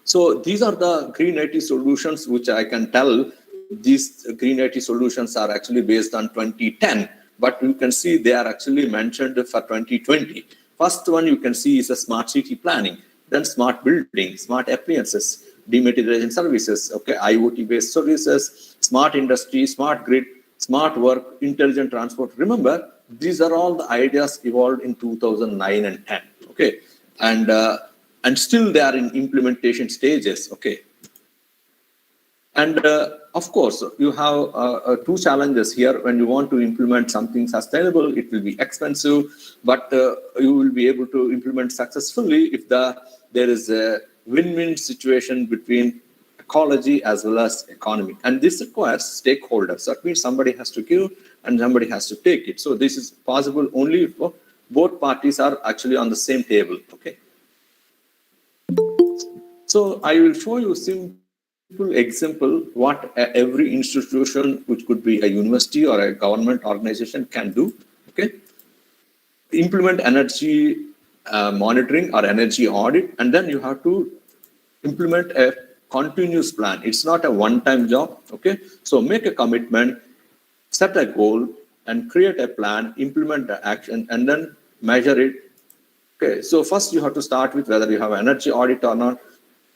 So these are the green IT solutions which I can tell. These green IT solutions are actually based on 2010, but you can see they are actually mentioned for 2020. First one you can see is a smart city planning, then smart building, smart appliances, dematerialization services, okay, IoT based services, smart industry, smart grid, smart work, intelligent transport. Remember, these are all the ideas evolved in 2009 and 10, okay, and still they are in implementation stages, okay. And of course, you have two challenges here. When you want to implement something sustainable, it will be expensive, but you will be able to implement successfully if there is a win-win situation between ecology as well as economy. And this requires stakeholders. That means somebody has to give and somebody has to take it. So this is possible only if both parties are actually on the same table, okay? So I will show you simple example what every institution, which could be a university or a government organization, can do. Okay, implement energy monitoring or energy audit, and then you have to implement a continuous plan. It's not a one-time job. Okay, so make a commitment, set a goal, and create a plan, implement the action, and then measure it. Okay, so first you have to start with whether you have energy audit or not.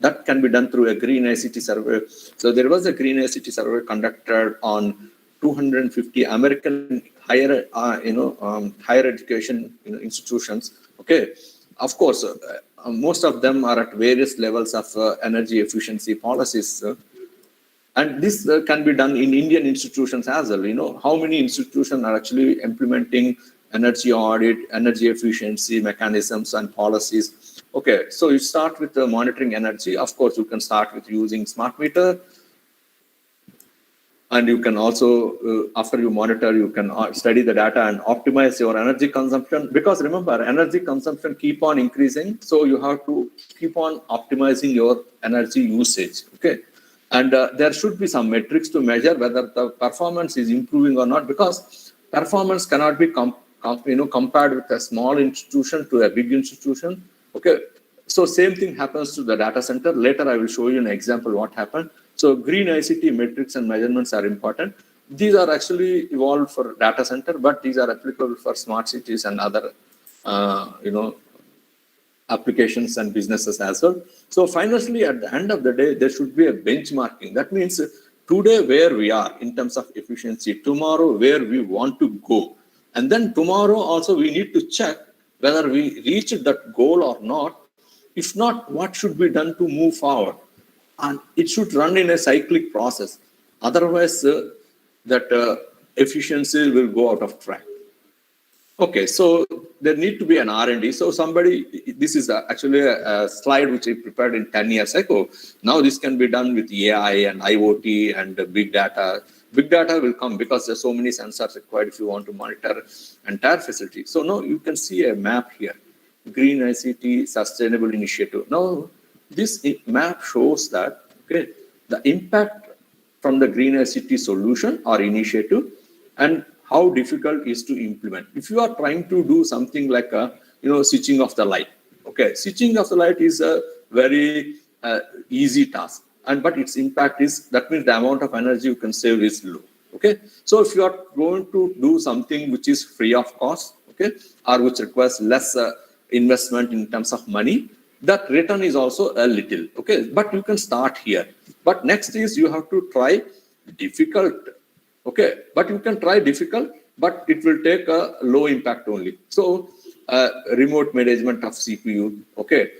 That can be done through a green ICT survey. So there was a green ICT survey conducted on 250 American higher, higher education institutions. Okay, of course, most of them are at various levels of energy efficiency policies. And this can be done in Indian institutions as well. You know, how many institutions are actually implementing energy audit, energy efficiency mechanisms and policies? Okay, so you start with monitoring energy. Of course, you can start with using smart meter. And you can also, after you monitor, you can study the data and optimize your energy consumption. Because remember, energy consumption keep on increasing. So you have to keep on optimizing your energy usage, okay? And there should be some metrics to measure whether the performance is improving or not, because performance cannot be compared with a small institution to a big institution. Okay, so same thing happens to the data center. Later, I will show you an example what happened. So green ICT metrics and measurements are important. These are actually evolved for data center, but these are applicable for smart cities and other, applications and businesses as well. So finally, at the end of the day, there should be a benchmarking. That means today where we are in terms of efficiency, tomorrow where we want to go. And then tomorrow also we need to check whether we reached that goal or not. If not, what should be done to move forward? And it should run in a cyclic process. Otherwise, that efficiency will go out of track. Okay, so there need to be an R&D. So this is actually a slide which I prepared in 10 years ago. Now this can be done with AI and IoT and big data. Big data will come because there's so many sensors required if you want to monitor entire facility. So now you can see a map here, Green ICT Sustainable Initiative. Now this map shows that, okay, the impact from the Green ICT solution or initiative and how difficult it is to implement. If you are trying to do something like switching off the light, okay, switching off the light is a very easy task. But its impact is, that means the amount of energy you can save is low. Okay, so if you are going to do something which is free of cost, okay, or which requires less investment in terms of money, that return is also a little. Okay, but you can start here. But next is you have to try difficult. Okay, but you can try difficult, but it will take a low impact only. So remote management of CPU. Okay.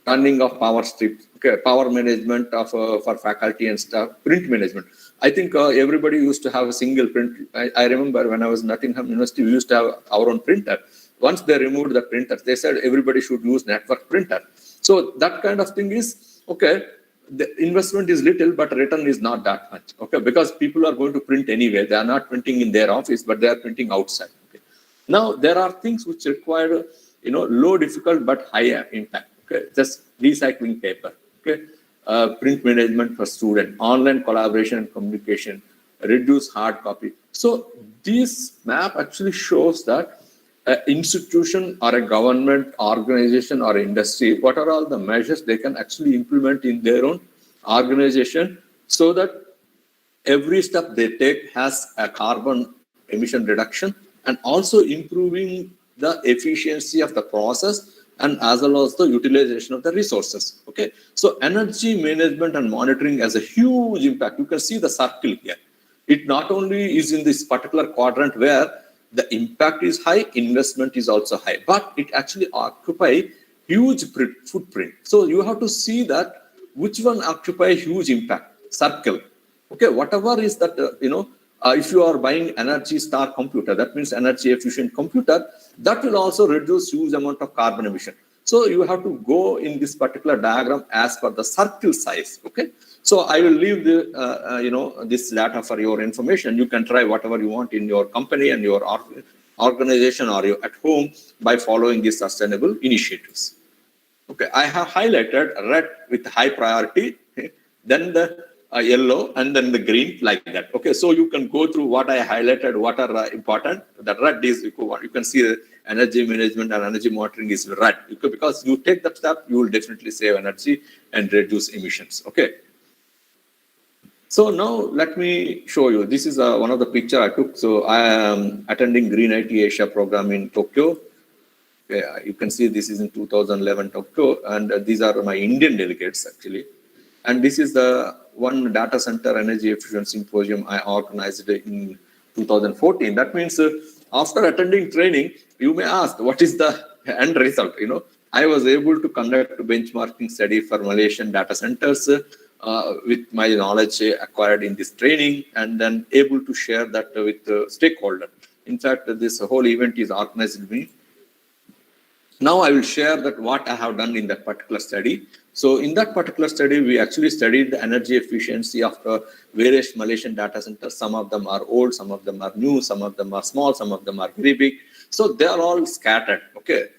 Turning of power strips, okay, power management of for faculty and staff, print management. I think everybody used to have a single print. I remember when I was in Nottingham University, we used to have our own printer. Once they removed the printer, they said everybody should use network printer. So that kind of thing is, okay, the investment is little, but return is not that much, okay, because people are going to print anyway. They are not printing in their office, but they are printing outside. Okay. Now, there are things which require low difficult but high impact. Okay, just recycling paper. Okay, print management for student, online collaboration and communication, reduce hard copy. So this map actually shows that an institution or a government organization or industry, what are all the measures they can actually implement in their own organization so that every step they take has a carbon emission reduction and also improving the efficiency of the process and as well as the utilization of the resources. Okay, so energy management and monitoring has a huge impact. You can see the circle here. It not only is in this particular quadrant where the impact is high, investment is also high, but it actually occupy huge footprint. So you have to see that which one occupy huge impact. Circle. Okay, whatever is that, if you are buying energy star computer, that means energy efficient computer, that will also reduce huge amount of carbon emission. So you have to go in this particular diagram as per the circle size. Okay, so I will leave the this data for your information. You can try whatever you want in your company and your organization or you at home by following these sustainable initiatives. Okay, I have highlighted red with high priority, then the yellow, and then the green like that. Okay, so you can go through what I highlighted, what are important. The red is, you can see the energy management and energy monitoring is red. Because you take that step, you will definitely save energy and reduce emissions. Okay. So now let me show you. This is one of the picture I took. So I am attending Green IT Asia program in Tokyo. You can see this is in 2011 Tokyo, and these are my Indian delegates actually. And this is the one data center energy efficiency symposium I organized in 2014. That means after attending training, you may ask, what is the end result? I was able to conduct a benchmarking study for Malaysian data centers with my knowledge acquired in this training, and then able to share that with the stakeholder. In fact, this whole event is organized by me. Now I will share that what I have done in that particular study. So in that particular study, we actually studied the energy efficiency of various Malaysian data centers. Some of them are old, some of them are new, some of them are small, some of them are very big. So they are all scattered, okay?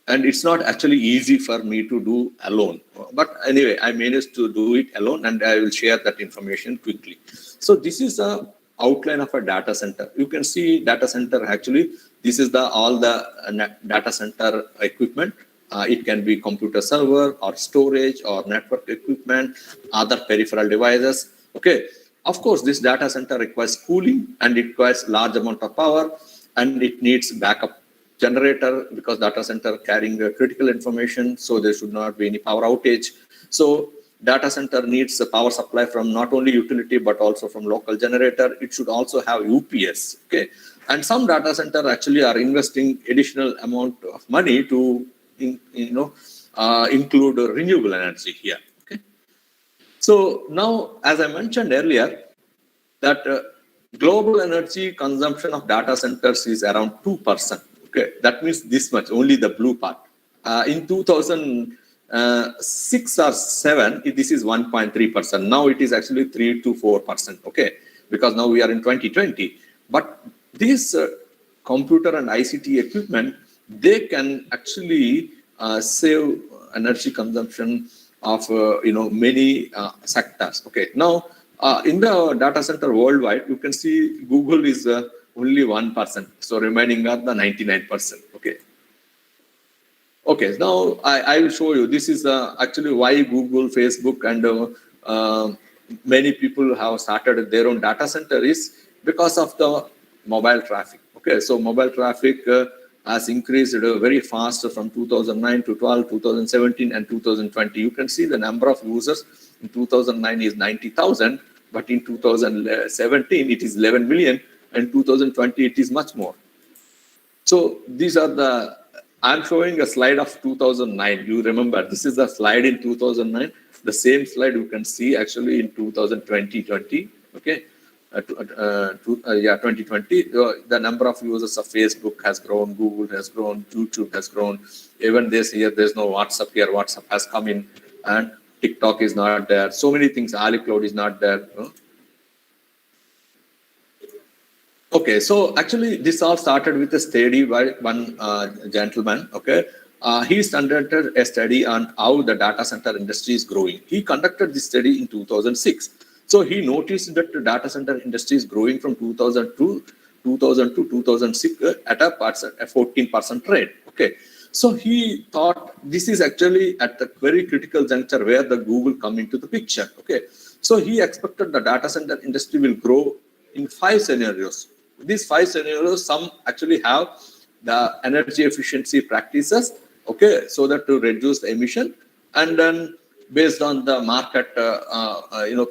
And it's not actually easy for me to do alone. But anyway, I managed to do it alone, and I will share that information quickly. So this is a outline of a data center. You can see data center actually, this is all the data center equipment. It can be computer server or storage or network equipment, other peripheral devices. Okay. Of course, this data center requires cooling and it requires large amount of power, and it needs backup generator because data center carrying critical information. So there should not be any power outage. So data center needs a power supply from not only utility, but also from local generator. It should also have UPS. Okay. And some data center actually are investing additional amount of money to include renewable energy here. Okay. So now, as I mentioned earlier, that global energy consumption of data centers is around 2%. Okay, that means this much, only the blue part. In 2006 or 7, this is 1.3%. Now it is actually 3 to 4%. Okay, because now we are in 2020. But these computer and ICT equipment, they can actually save energy consumption of many sectors. Okay, now in the data center worldwide, you can see Google is only 1%, so remaining are the 99%. Okay. Okay, now I will show you. This is actually why Google, Facebook, and many people have started their own data center is because of the mobile traffic. Okay, so mobile traffic has increased very fast from 2009 to 12, 2017, and 2020. You can see the number of users in 2009 is 90,000, but in 2017 it is 11 million, and 2020 it is much more. So these are the, I'm showing a slide of 2009. You remember, this is the slide in 2009. The same slide you can see actually in 2020. Okay. 2020, the number of users of Facebook has grown, Google has grown, YouTube has grown. Even this year, there's no WhatsApp here. WhatsApp has come in, and TikTok is not there. So many things. Ali Cloud is not there. Okay, so actually this all started with a study by one gentleman, okay. He conducted a study on how the data center industry is growing. He conducted this study in 2006. So he noticed that the data center industry is growing from 2000 to 2006 at a 14% rate, okay. So he thought this is actually at the very critical juncture where the Google come into the picture, okay. So he expected the data center industry will grow in 5 scenarios. These 5 scenarios, some actually have the energy efficiency practices, okay, so that to reduce the emission, and then based on the market,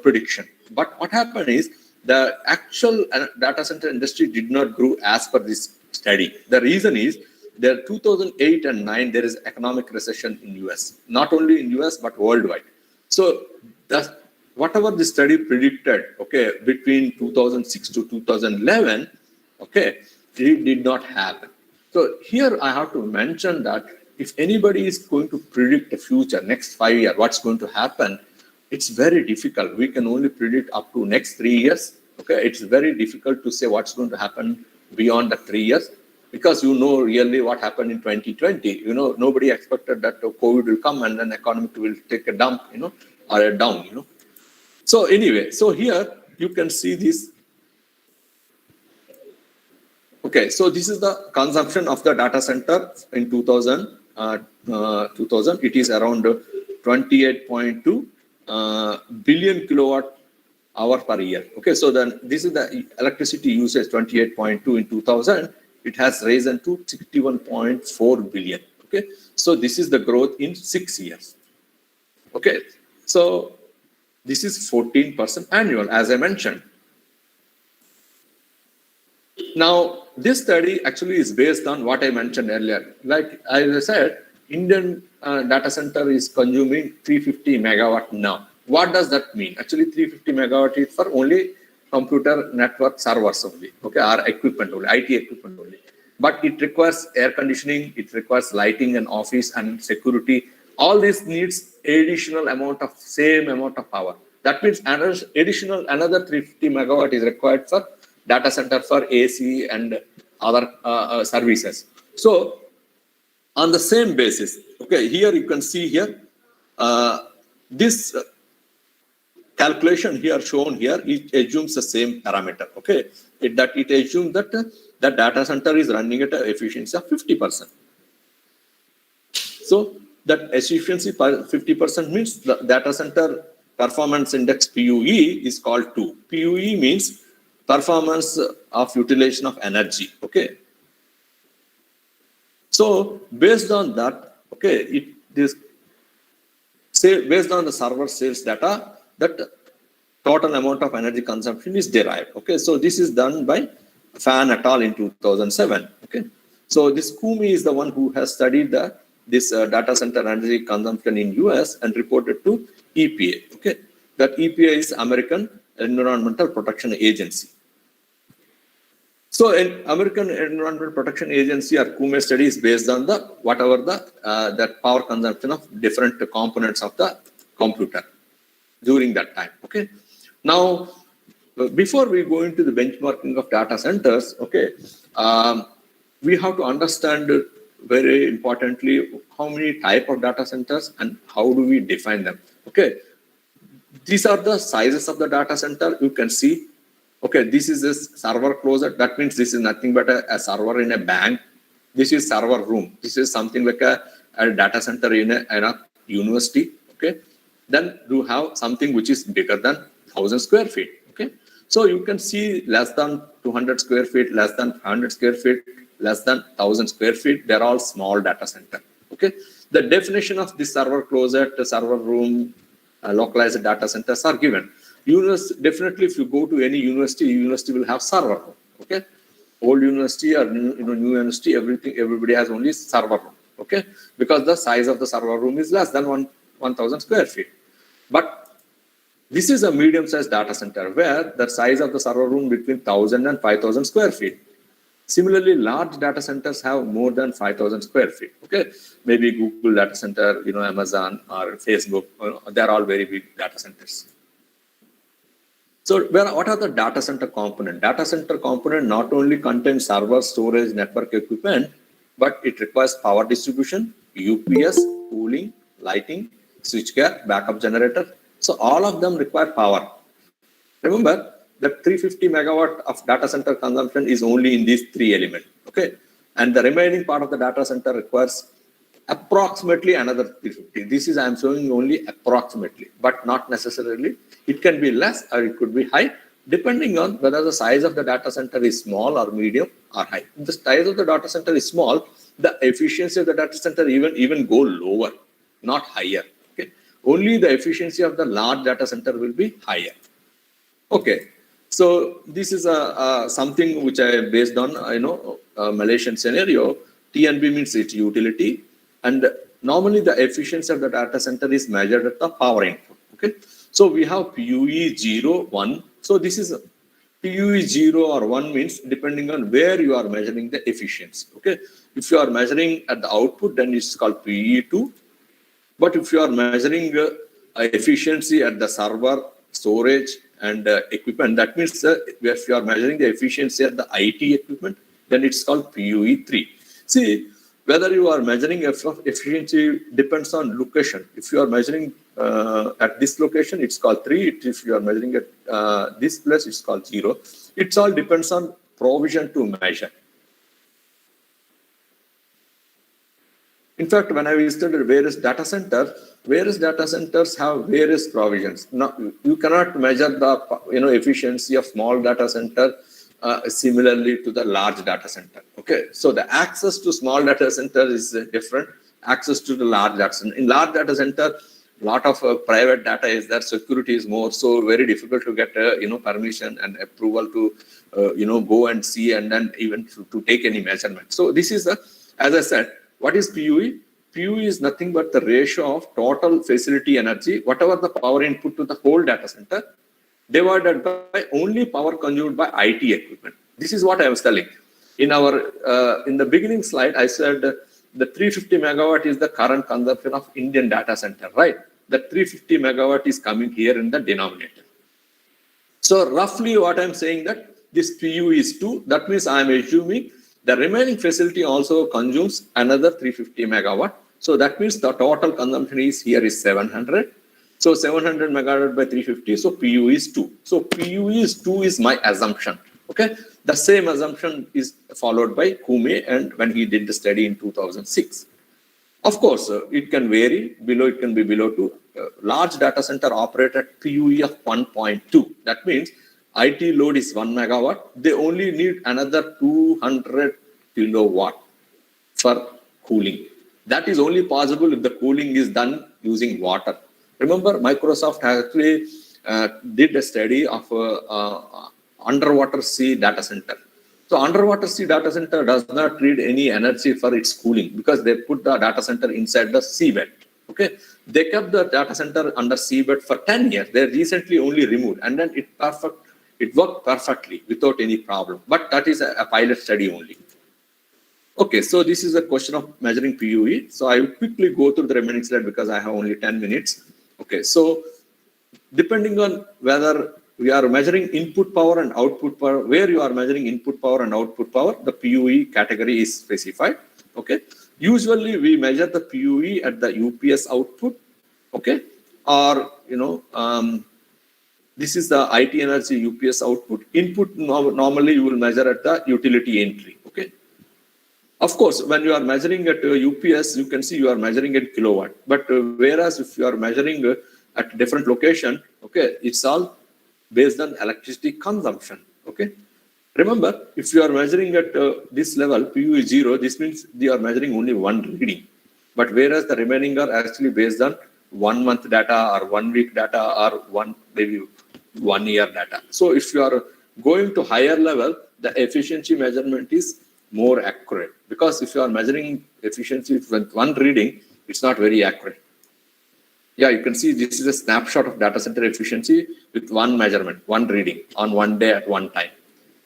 prediction. But what happened is the actual data center industry did not grow as per this study. The reason is there 2008 and 9 there is economic recession in US, not only in US but worldwide. So the whatever the study predicted, okay, between 2006 to 2011, okay, it did not happen. So here I have to mention that if anybody is going to predict the future, next 5 years, what's going to happen, it's very difficult. We can only predict up to next 3 years. Okay, it's very difficult to say what's going to happen beyond the 3 years, because you know really what happened in 2020. You know, nobody expected that COVID will come and then economy will take a dump, or a down, So anyway, so here you can see this. Okay, so this is the consumption of the data center in 2000. 2000, it is around 28.2 billion kilowatt hour per year. Okay, so then this is the electricity usage 28.2 in 2000. It has risen to 61.4 billion. Okay, so this is the growth in 6 years. Okay, so this is 14% annual, as I mentioned. Now, this study actually is based on what I mentioned earlier. Like as I said, Indian data center is consuming 350 megawatt now. What does that mean? Actually, 350 megawatt is for only computer network servers only, okay, or equipment only, IT equipment only. But it requires air conditioning, it requires lighting and office and security. All this needs same amount of power. That means another 350 megawatt is required for data center for AC and other services. So on the same basis, okay, here you can see here, this calculation here shown here, it assumes the same parameter, okay, it assumes that the data center is running at an efficiency of 50%. So that efficiency 50% means the data center performance index PUE is called 2. PUE means performance of utilization of energy, okay. So based on that, okay, based on the server sales data, that total amount of energy consumption is derived, okay. So this is done by Fan et al. In 2007, okay. So this Kumi is the one who has studied this data center energy consumption in US and reported to EPA, okay. That EPA is American Environmental Protection Agency. So in American Environmental Protection Agency or Kume study is based on that power consumption of different components of the computer during that time, okay. Now, before we go into the benchmarking of data centers, okay, we have to understand very importantly how many type of data centers and how do we define them, okay. These are the sizes of the data center. You can see, okay, this is a server closet. That means this is nothing but a server in a bank. This is server room. This is something like a data center in a university, okay. Then you have something which is bigger than 1,000 square feet, okay. So you can see less than 200 square feet, less than 100 square feet, less than 1,000 square feet. They're all small data center, okay. The definition of this server closet, server room, localized data centers are given. Definitely, if you go to any university will have server room, okay. Old university or new university, everybody has only server room, okay, because the size of the server room is less than 1,000 square feet. But this is a medium-sized data center where the size of the server room between 1,000 and 5,000 square feet. Similarly, large data centers have more than 5,000 square feet. Okay, maybe Google data center, Amazon or Facebook, they're all very big data centers. So what are the data center component? Data center component not only contains server, storage, network equipment, but it requires power distribution, UPS, cooling, lighting, switchgear, backup generator. So all of them require power. Remember that 350 megawatt of data center consumption is only in these three elements. Okay, and the remaining part of the data center requires approximately another 350. This is I am showing only approximately, but not necessarily. It can be less or it could be high, depending on whether the size of the data center is small or medium or high. If the size of the data center is small, the efficiency of the data center even go lower, not higher. Okay, only the efficiency of the large data center will be higher. Okay, so this is something which I based on a Malaysian scenario. TNB means its utility, and normally the efficiency of the data center is measured at the power input. Okay, so we have PUE 0, 1. So this is PUE 0 or 1 means depending on where you are measuring the efficiency. Okay, if you are measuring at the output, then it's called PUE 2. But if you are measuring efficiency at the server, storage, and equipment, that means if you are measuring the efficiency at the IT equipment, then it's called PUE 3. See, whether you are measuring efficiency depends on location. If you are measuring at this location, it's called 3. If you are measuring at this place, it's called 0. It all depends on provision to measure. In fact, when I visited various data centers have various provisions. Now, you cannot measure the efficiency of small data center similarly to the large data center. Okay, so the access to small data center is different. Access to the large data center. In large data center, lot of private data is there. Security is more, so very difficult to get permission and approval to go and see and then even to take any measurement. So this is as I said. What is PUE? PUE is nothing but the ratio of total facility energy, whatever the power input to the whole data center, divided by only power consumed by IT equipment. This is what I was telling. In the beginning slide, I said the 350 megawatt is the current consumption of Indian data center, right? The 350 megawatt is coming here in the denominator. So roughly what I'm saying that this PUE is 2. That means I'm assuming the remaining facility also consumes another 350 megawatt. So that means the total consumption is 700. So 700 megawatt by 350. So PUE is 2. So PUE is 2 is my assumption. Okay. The same assumption is followed by Kume and when he did the study in 2006. Of course, it can vary. It can be below 2. Large data center operate at PUE of 1.2. That means IT load is 1 megawatt. They only need another 200 kilowatt for cooling. That is only possible if the cooling is done using water. Remember, Microsoft actually did a study of underwater sea data center. So underwater sea data center does not need any energy for its cooling because they put the data center inside the seabed. Okay, they kept the data center under seabed for 10 years. They recently only removed, and then it worked perfectly without any problem. But that is a pilot study only. Okay, so this is a question of measuring PUE. So I will quickly go through the remaining slide because I have only 10 minutes. Okay, so depending on whether we are measuring input power and output power, where you are measuring input power and output power, the PUE category is specified. Okay, usually we measure the PUE at the UPS output. Okay, or this is the IT energy UPS output. Input normally you will measure at the utility entry. Okay. Of course, when you are measuring at UPS, you can see you are measuring at kilowatt. But whereas if you are measuring at different location, okay, it's all based on electricity consumption. Okay. Remember, if you are measuring at this level, PUE 0, this means you are measuring only one reading. But whereas the remaining are actually based on 1 month data or 1 week data or maybe 1 year data. So if you are going to higher level, the efficiency measurement is more accurate because if you are measuring efficiency with one reading, it's not very accurate. Yeah, you can see this is a snapshot of data center efficiency with one measurement, one reading on one day at one time.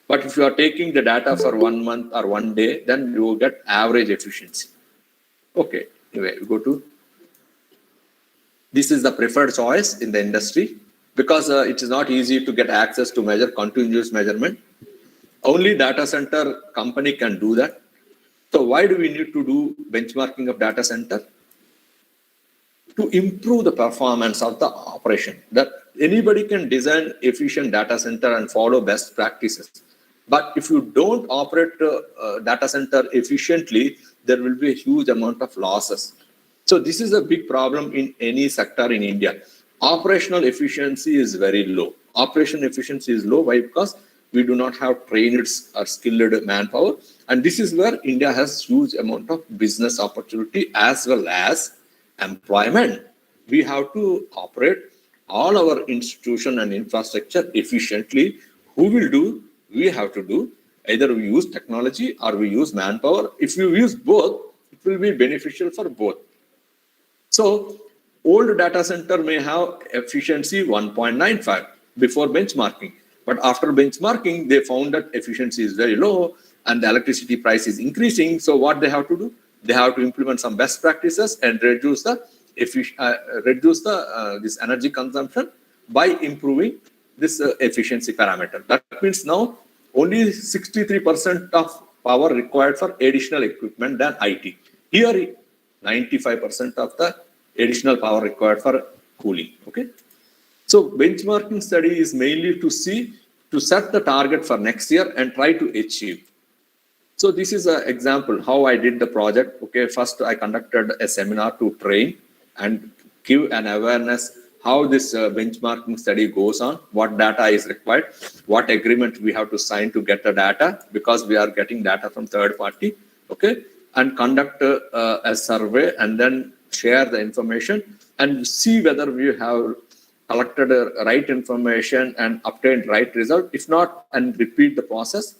But if you are taking the data for 1 month or 1 day, then you will get average efficiency. Okay, anyway, we go to, this is the preferred choice in the industry. because it is not easy to get access to measure continuous measurement. Only data center company can do that. So why do we need to do benchmarking of data center? To improve the performance of the operation. That anybody can design efficient data center and follow best practices. But if you don't operate data center efficiently, there will be a huge amount of losses. So this is a big problem in any sector in India. Operational efficiency is very low. Operational efficiency is low. Why? Because we do not have trained or skilled manpower. And this is where India has huge amount of business opportunity as well as employment. We have to operate all our institution and infrastructure efficiently. Who will do? We have to do. Either we use technology or we use manpower. If you use both, it will be beneficial for both. So old data center may have efficiency 1.95 before benchmarking. But after benchmarking, they found that efficiency is very low and the electricity price is increasing. So what they have to do? They have to implement some best practices and reduce the this energy consumption by improving this efficiency parameter. That means now only 63% of power required for additional equipment than IT. Here, 95% of the additional power required for cooling. Okay. So benchmarking study is mainly to set the target for next year and try to achieve. So this is an example how I did the project. Okay, first I conducted a seminar to train and give an awareness how this benchmarking study goes on, what data is required, what agreement we have to sign to get the data, because we are getting data from third party. Okay, and conduct a survey and then share the information and see whether we have collected right information and obtained right result. If not, and repeat the process.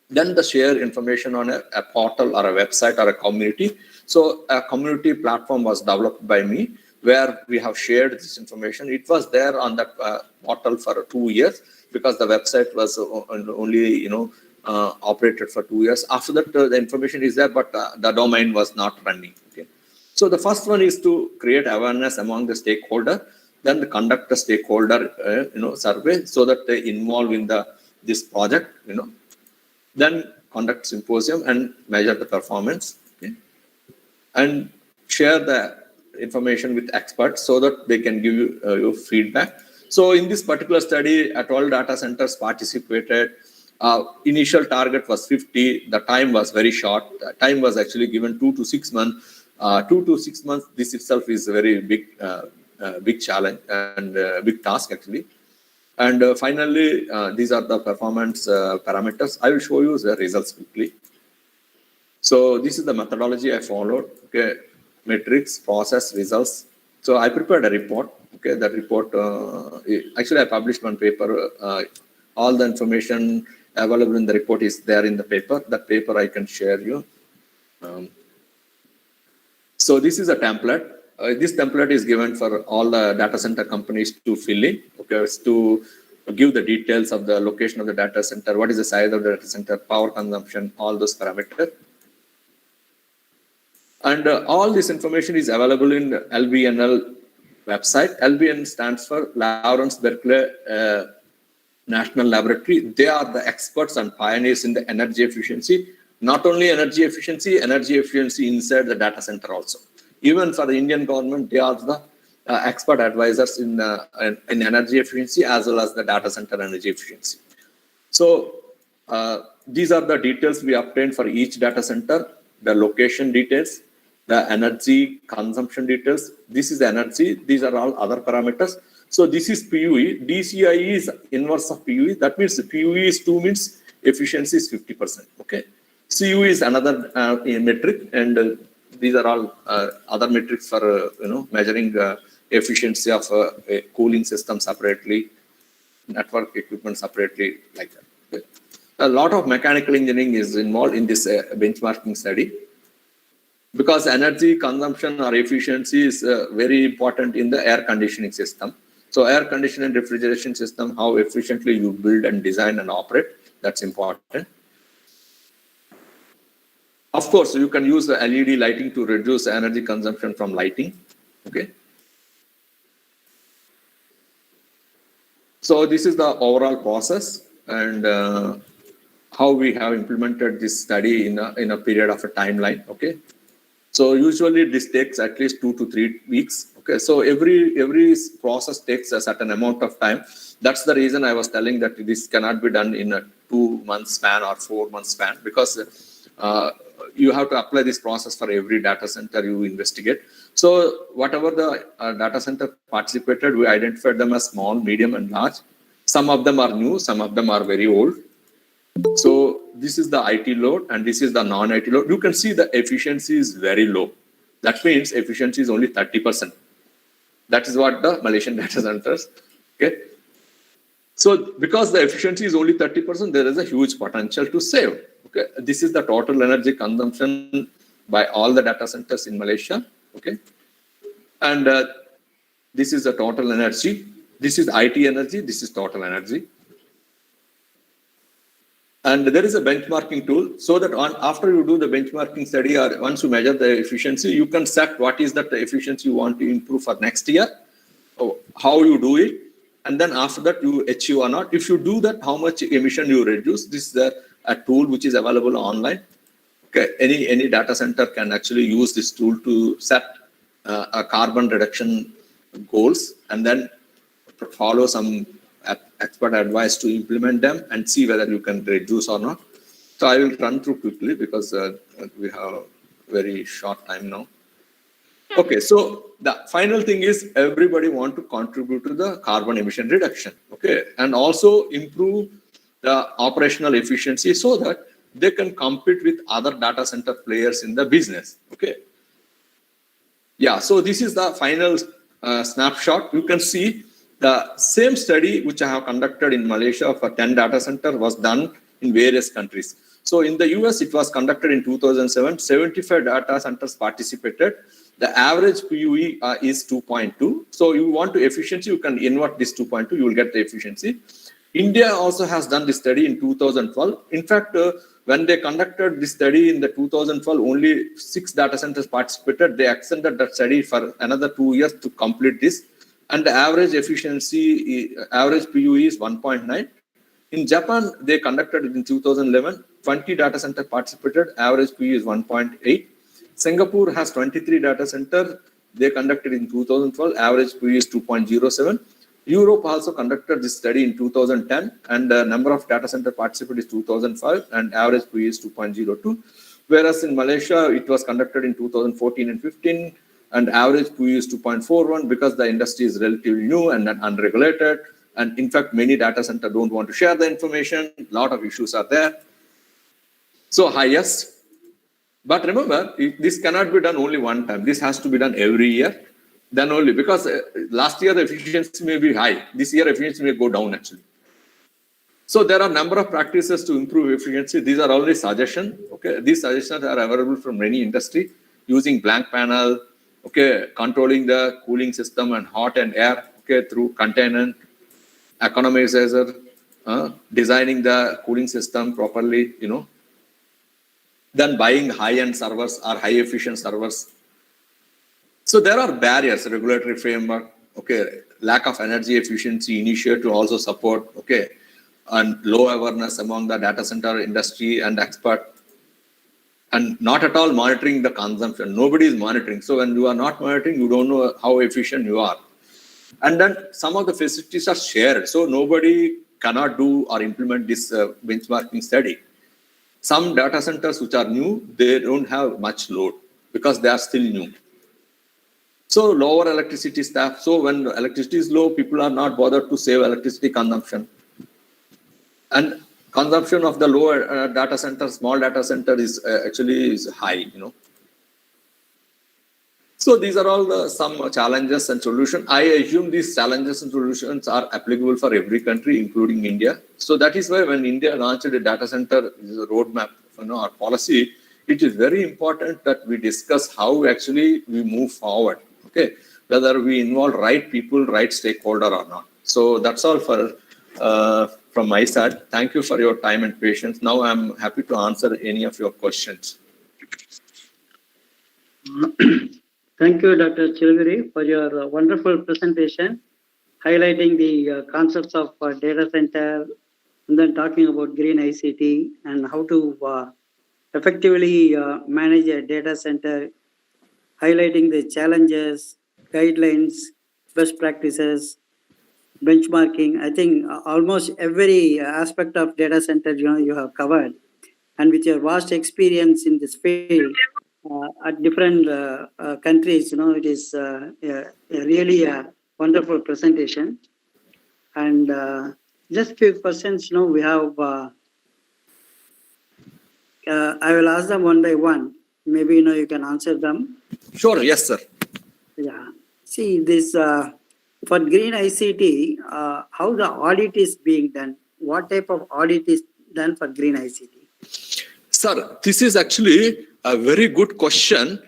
Then the share information on a portal or a website or a community. So a community platform was developed by me where we have shared this information. It was there on that portal for 2 years because the website was only operated for 2 years. After that, the information is there, but the domain was not running. Okay. So the first one is to create awareness among the stakeholder. Then conduct a stakeholder survey so that they involve in this project. Then conduct symposium and measure the performance, okay? And share the information with experts so that they can give you feedback. So in this particular study, 12 data centers participated. Initial target was 50. The time was very short. The time was actually given 2 to 6 months. 2 to 6 months, this itself is a very big challenge and big task actually. And finally, these are the performance parameters. I will show you the results quickly. So this is the methodology I followed. Okay, metrics, process, results. So I prepared a report. Okay, that report, actually I published one paper. All the information available in the report is there in the paper. That paper I can share you. So this is a template. This template is given for all the data center companies to fill in, okay, to give the details of the location of the data center, what is the size of the data center, power consumption, all those parameters. And all this information is available in the LBNL website. LBN stands for Lawrence Berkeley National Laboratory. They are the experts and pioneers in the energy efficiency. Not only energy efficiency inside the data center also. Even for the Indian government, they are the expert advisors in energy efficiency as well as the data center energy efficiency. So these are the details we obtained for each data center, the location details, the energy consumption details. This is the energy. These are all other parameters. So this is PUE. DCIE is inverse of PUE. That means the PUE is 2 means efficiency is 50%. Okay. CUE is another metric, and these are all other metrics for measuring efficiency of a cooling system separately, network equipment separately, like that. Okay. A lot of mechanical engineering is involved in this benchmarking study because energy consumption or efficiency is very important in the air conditioning system. So air conditioning and refrigeration system, how efficiently you build and design and operate, that's important. Of course, you can use the LED lighting to reduce energy consumption from lighting. Okay. So this is the overall process and how we have implemented this study in a period of a timeline. Okay. So usually this takes at least 2 to 3 weeks. Okay, so every process takes a certain amount of time. That's the reason I was telling that this cannot be done in a 2-month span or 4-month span, because you have to apply this process for every data center you investigate. So whatever the data center participated, we identified them as small, medium, and large. Some of them are new, some of them are very old. So this is the IT load and this is the non-IT load. You can see the efficiency is very low. That means efficiency is only 30%. That is what the Malaysian data centers. Okay. So because the efficiency is only 30%, there is a huge potential to save. Okay. This is the total energy consumption by all the data centers in Malaysia. Okay. And this is the total energy. This is IT energy. This is total energy. And there is a benchmarking tool, so that after you do the benchmarking study or once you measure the efficiency, you can set what is that the efficiency you want to improve for next year, or how you do it, and then after that you achieve or not. If you do that, how much emission you reduce. This is a tool which is available online. Okay, any data center can actually use this tool to set a carbon reduction goals and then follow some expert advice to implement them and see whether you can reduce or not. So I will run through quickly because we have very short time now. Okay, so the final thing is everybody want to contribute to the carbon emission reduction. Okay, and also improve the operational efficiency so that they can compete with other data center players in the business. Okay. Yeah, so this is the final snapshot. You can see the same study which I have conducted in Malaysia for 10 data centers was done in various countries. So in the US, it was conducted in 2007. 75 data centers participated. The average PUE is 2.2. So you want to efficiency, you can invert this 2.2, you will get the efficiency. India also has done this study in 2012. In fact, when they conducted this study in the 2012, only 6 data centers participated. They extended that study for another 2 years to complete this. And the average efficiency, average PUE is 1.9. In Japan, they conducted it in 2011. 20 data centers participated. Average PUE is 1.8. Singapore has 23 data centers. They conducted in 2012. Average PUE is 2.07. Europe also conducted this study in 2010. And the number of data center participants is 2005. And average PUE is 2.02. Whereas in Malaysia, it was conducted in 2014 and 15. And average PUE is 2.41 because the industry is relatively new and unregulated. And in fact, many data centers don't want to share the information. A lot of issues are there. So highest. But remember, this cannot be done only one time. This has to be done every year. Then only, because last year the efficiency may be high. This year efficiency may go down actually. So there are a number of practices to improve efficiency. These are only suggestions. Okay, these suggestions are available from many industry using blank panel. Okay, controlling the cooling system and hot and air, okay, through containment, economizer, designing the cooling system properly, you know. Then buying high-end servers or high-efficient servers. So there are barriers, regulatory framework, okay, lack of energy efficiency initiative to also support, okay, and low awareness among the data center industry and expert. And not at all monitoring the consumption. Nobody is monitoring. So when you are not monitoring, you don't know how efficient you are. And then some of the facilities are shared. So nobody cannot do or implement this benchmarking study. Some data centers which are new, they don't have much load because they are still new. So lower electricity staff. So when the electricity is low, people are not bothered to save electricity consumption. And consumption of the lower data center, small data center is actually high, you know. So these are all some challenges and solutions. I assume these challenges and solutions are applicable for every country, including India. So that is why when India launched a data center roadmap, you know, our policy, it is very important that we discuss how actually we move forward. Okay, whether we involve right people, right stakeholder or not. So that's all for from my side. Thank you for your time and patience. Now I'm happy to answer any of your questions. Thank you, Dr. Chilukuri, for your wonderful presentation. highlighting the concepts of data center, and then talking about green ICT and how to effectively manage a data center, highlighting the challenges, guidelines, best practices, benchmarking. I think almost every aspect of data center you have covered, and with your vast experience in this field at different countries, it is really a wonderful presentation. And just few questions, we have. I will ask them one by one. Maybe you can answer them. Sure, yes, sir. Yeah. See this for green ICT. How the audit is being done? What type of audit is done for green ICT? Sir, this is actually a very good question.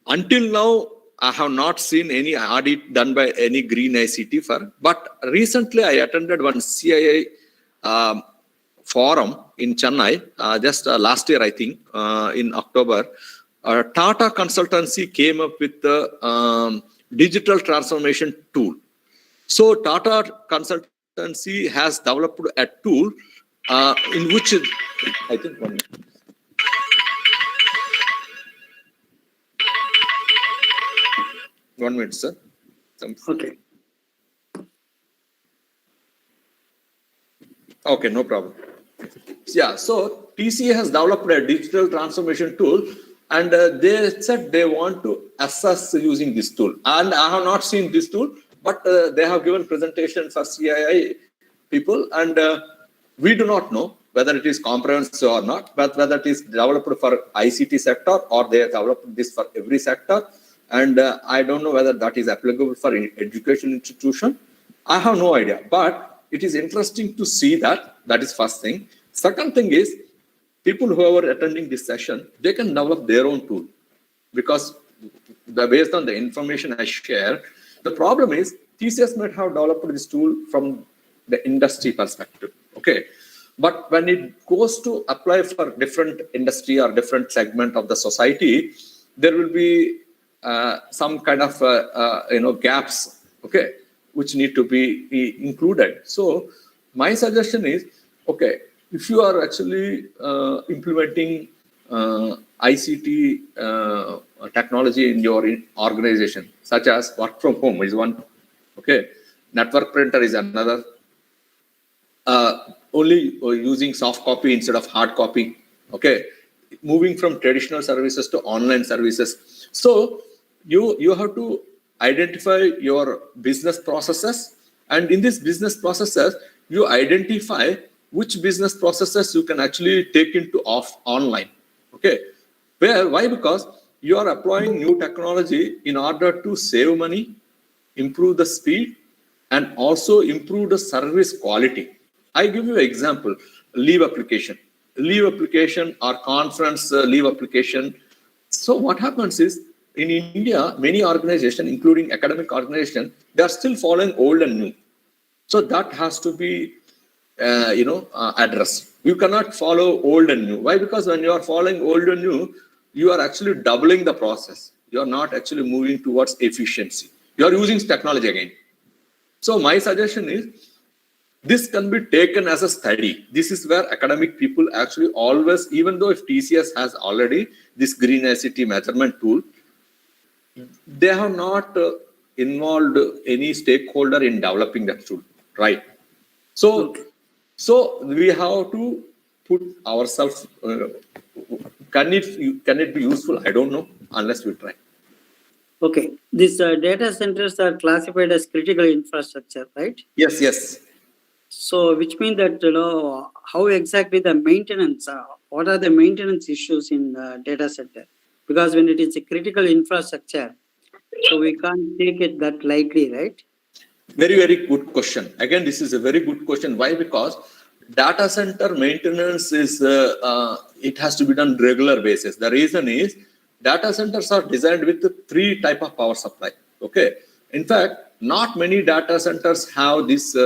Until now, I have not seen any audit done by any green ICT firm. But recently, I attended one CII forum in Chennai, just last year, I think, in October. Tata Consultancy came up with the digital transformation tool. So Tata Consultancy has developed a tool in which, I think, 1 minute. One minute, sir. Okay. Okay, no problem. Yeah, so TCA has developed a digital transformation tool, and they said they want to assess using this tool. And I have not seen this tool, but they have given presentation for CII people, and we do not know whether it is comprehensive or not, but whether it is developed for ICT sector or they have developed this for every sector. And I don't know whether that is applicable for education institution. I have no idea, but it is interesting to see that. That is first thing. Second thing is, people who are attending this session, they can develop their own tool, because based on the information I share, the problem is TCS might have developed this tool from the industry perspective. Okay, but when it goes to apply for different industry or different segment of the society, there will be some kind of gaps, okay, which need to be included. So my suggestion is, okay, if you are actually implementing ICT technology in your organization, such as work from home is one, okay, network printer is another, only using soft copy instead of hard copy, okay, moving from traditional services to online services. So you have to identify your business processes, and in this business processes, you identify which business processes you can actually take into online. Okay, why? Because you are applying new technology in order to save money, improve the speed, and also improve the service quality. I give you an example: leave application or conference leave application. So what happens is, in India, many organizations, including academic organizations, they are still following old and new. So that has to be, addressed. You cannot follow old and new. Why? Because when you are following old and new, you are actually doubling the process. You are not actually moving towards efficiency. You are using technology again. So my suggestion is, this can be taken as a study. This is where academic people actually always, even though if TCS has already this green ICT measurement tool, they have not involved any stakeholder in developing that tool, right? So we have to put ourselves. Can it be useful? I don't know unless we try. Okay, these data centers are classified as critical infrastructure, right? Yes. So, which means that how exactly the maintenance? What are the maintenance issues in the data center? Because when it is a critical infrastructure, so we can't take it that lightly, right? Very, very good question. Again, this is a very good question. Why? Because data center maintenance is it has to be done regular basis. The reason is, data centers are designed with 3 type of power supply. Okay. In fact, not many data centers have this.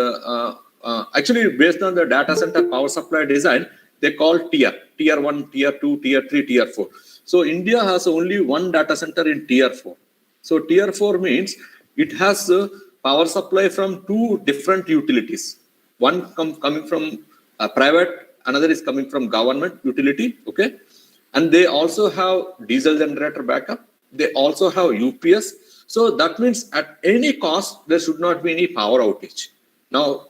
Actually, based on the data center power supply design, they call tier 1, tier 2, tier 3, tier 4. So India has only one data center in tier 4. So tier 4 means it has a power supply from two different utilities. One coming from private, another is coming from government utility, okay? And they also have diesel generator backup. They also have UPS. So that means at any cost, there should not be any power outage. Now,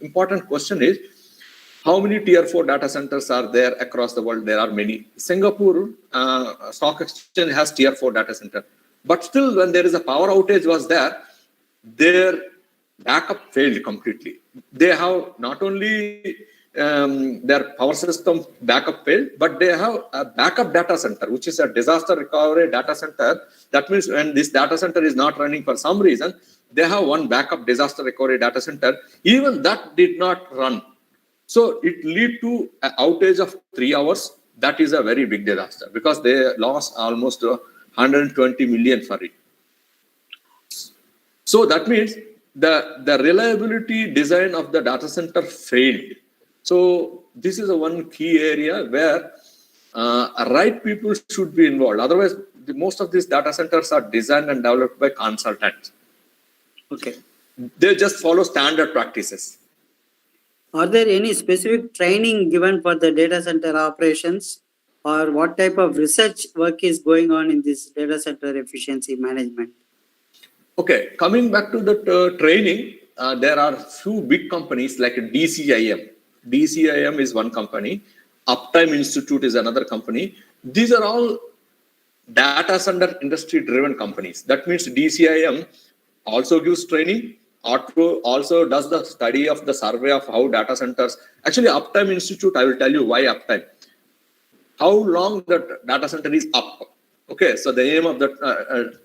important question is, how many tier 4 data centers are there across the world? There are many. Singapore Stock Exchange has tier 4 data center. But still, when there is a power outage was there, their backup failed completely. They have not only their power system backup failed, but they have a backup data center, which is a disaster recovery data center. That means when this data center is not running for some reason, they have one backup disaster recovery data center. Even that did not run. So it lead to an outage of 3 hours. That is a very big disaster because they lost almost 120 million for it. So that means the reliability design of the data center failed. So this is a one key area where right people should be involved. Otherwise, most of these data centers are designed and developed by consultants. Okay. They just follow standard practices. Are there any specific training given for the data center operations, or what type of research work is going on in this data center efficiency management? Okay, coming back to the training, there are few big companies like DCIM. DCIM is one company. Uptime Institute is another company. These are all data center industry driven companies. That means DCIM also gives training, also does the study of the survey of how data centers. Actually, Uptime Institute, I will tell you why uptime. How long the data center is up. Okay, so the aim of the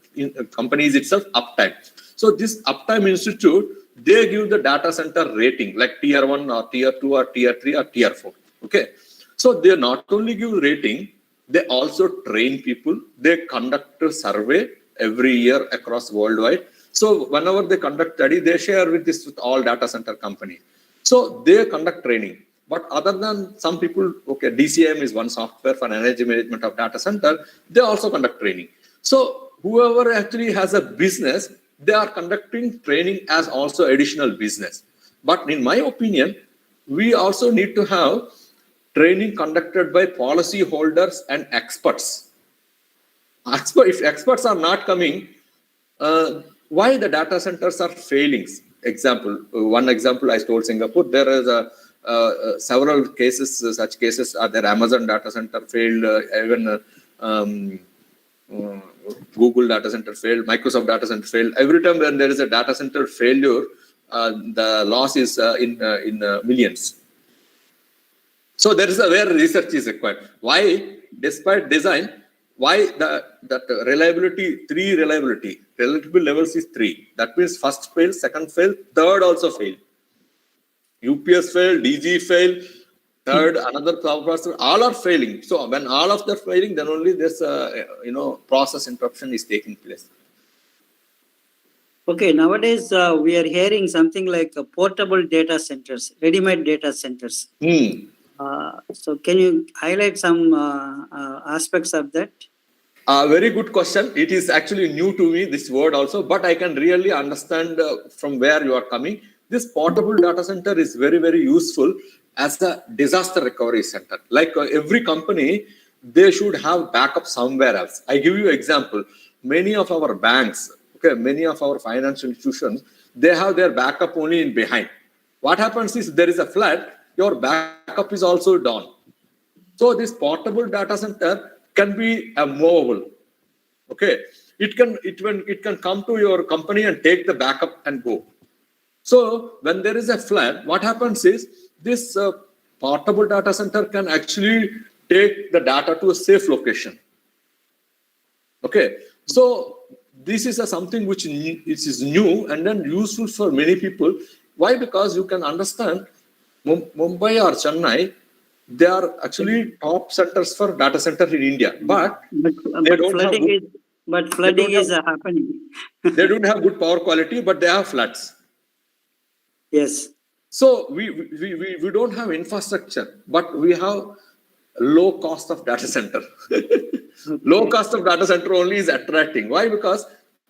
company is itself uptime. So this Uptime Institute, they give the data center rating like tier 1 or tier 2 or tier 3 or tier 4. Okay, so they not only give rating, they also train people. They conduct a survey every year across worldwide. So whenever they conduct study, they share with all data center companies. So they conduct training. But other than some people, okay, DCM is one software for energy management of data center. They also conduct training. So whoever actually has a business, they are conducting training as also additional business. But in my opinion, we also need to have training conducted by policy holders and experts. If experts are not coming, why the data centers are failing? One example I told Singapore, there is several cases, such cases are there. Amazon data center failed, even Google data center failed, Microsoft data center failed. Every time when there is a data center failure, the loss is in millions. So there is where research is required. Why, despite design, why that reliability levels is 3. That means first fail, second fail, third also fail. UPS failed, DG failed, third another power processor, all are failing. So when all of them failing, then only this process interruption is taking place. Okay, nowadays we are hearing something like portable data centers, ready-made data centers. So can you highlight some aspects of that? Very good question. It is actually new to me, this word also, but I can really understand from where you are coming. This portable data center is very, very useful as a disaster recovery center. Like every company, they should have backup somewhere else. I give you an example. Many of our banks, okay, many of our financial institutions, they have their backup only in behind. What happens is there is a flood, your backup is also down. So this portable data center can be movable. Okay, it can come to your company and take the backup and go. So when there is a flood, what happens is this portable data center can actually take the data to a safe location. Okay, so this is something which is new and then useful for many people. Why? Because you can understand Mumbai or Chennai, they are actually top centers for data center in India, but flooding is happening. They don't have good power quality, but they have floods. Yes. So we don't have infrastructure, but we have low cost of data center. Low cost of data center only is attracting. Why? Because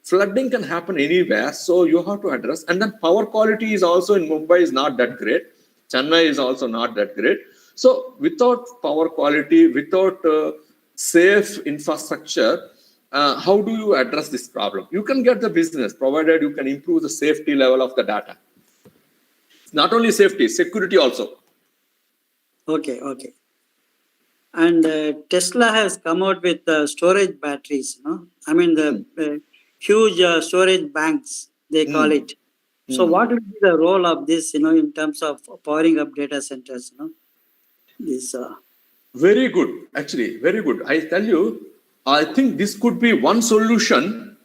flooding can happen anywhere, so you have to address. And then power quality is also in Mumbai is not that great. Chennai is also not that great. So without power quality, without safe infrastructure, how do you address this problem? You can get the business provided you can improve the safety level of the data. Not only safety, security also. Okay, okay. And Tesla has come out with storage batteries, no? I mean, the huge storage banks, they call it. So what will be the role of this, in terms of powering up data centers, This, Very good, actually, very good. I tell you, I think this could be one solution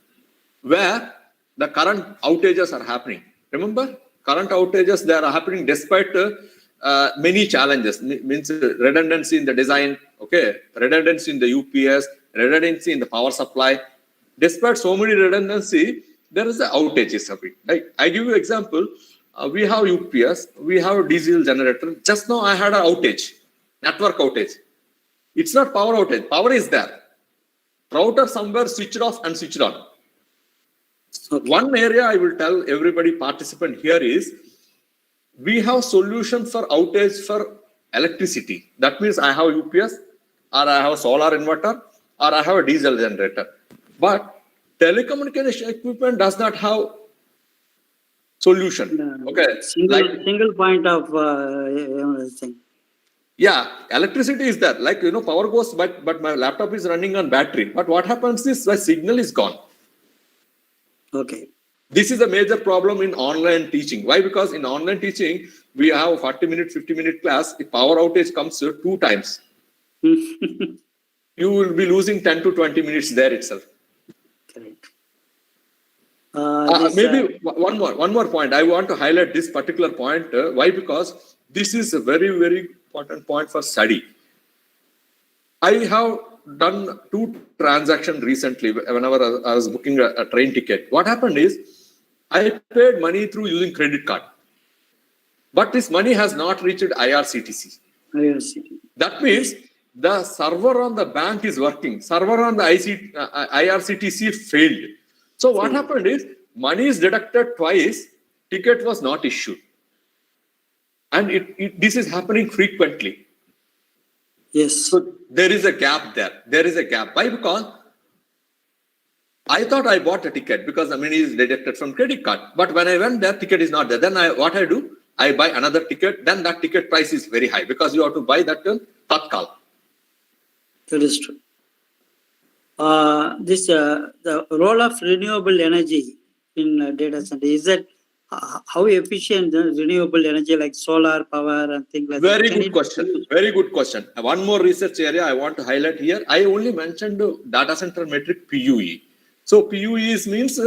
where the current outages are happening. Remember, current outages, they are happening despite many challenges. Means redundancy in the design, okay, redundancy in the UPS, redundancy in the power supply. Despite so many redundancy, there is the outages of it. Like I give you example, we have UPS, we have diesel generator. Just now I had an outage, network outage. It's not power outage. Power is there. Router somewhere switched off and switched on. okay. One area I will tell everybody participant here is we have solution for outage for electricity. That means I have UPS or I have solar inverter or I have a diesel generator. But telecommunication equipment does not have solution. Okay. Single point of thing. Yeah, electricity is there. Like, power goes, but my laptop is running on battery. But what happens is the signal is gone. Okay. This is a major problem in online teaching. Why? Because in online teaching, we have 40-minute, 50-minute class. If power outage comes 2 times, you will be losing 10 to 20 minutes there itself. Correct. Maybe one more point. I want to highlight this particular point. Why? Because this is a very, very important point for study. I have done 2 transactions recently whenever I was booking a train ticket. What happened is I paid money through using credit card. But this money has not reached IRCTC. IRCT. That means the server on the bank is working. Server on the IRCTC failed. So what happened is money is deducted twice, ticket was not issued. And this is happening frequently. Yes. So there is a gap there. There is a gap. Why? Because I thought I bought a ticket because the money is deducted from credit card. But when I went there, ticket is not there. Then what I do? I buy another ticket. Then that ticket price is very high because you have to buy that tatkal. That is true. The role of renewable energy in data center, is that how efficient the renewable energy like solar power and things like Very that? good question. Very good question. One more research area I want to highlight here. I only mentioned data center metric PUE. So PUE means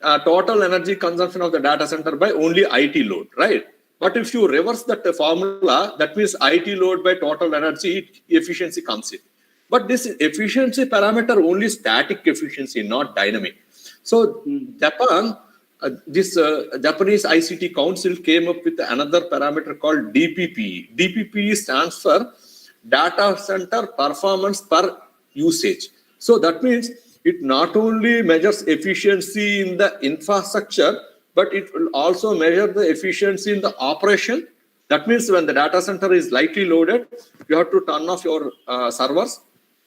total energy consumption of the data center by only IT load, right? But if you reverse that formula, that means IT load by total energy efficiency comes in. But this efficiency parameter only static efficiency, not dynamic. So Japan, this Japanese ICT Council came up with another parameter called DPP. DPP stands for Data Center Performance Per Usage. So that means it not only measures efficiency in the infrastructure, but it will also measure the efficiency in the operation. That means when the data center is lightly loaded, you have to turn off your servers,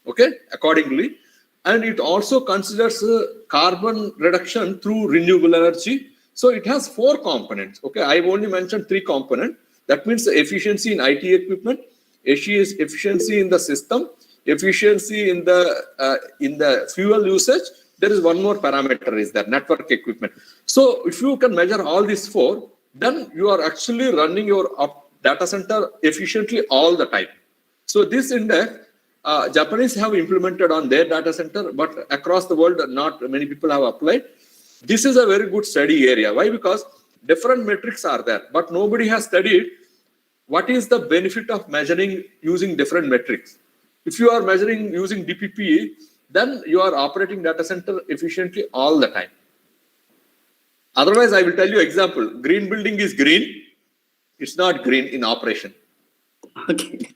okay, accordingly. And it also considers carbon reduction through renewable energy. So it has 4 components. Okay, I've only mentioned 3 components. That means the efficiency in IT equipment, efficiency in the system, efficiency in the fuel usage. There is one more parameter is there, network equipment. So if you can measure all these 4, then you are actually running your data center efficiently all the time. So this index, Japanese have implemented on their data center, but across the world, not many people have applied. This is a very good study area. Why? Because different metrics are there, but nobody has studied what is the benefit of measuring using different metrics. If you are measuring using DPP, then you are operating data center efficiently all the time. Otherwise, I will tell you example. Green building is green. It's not green in operation. Okay.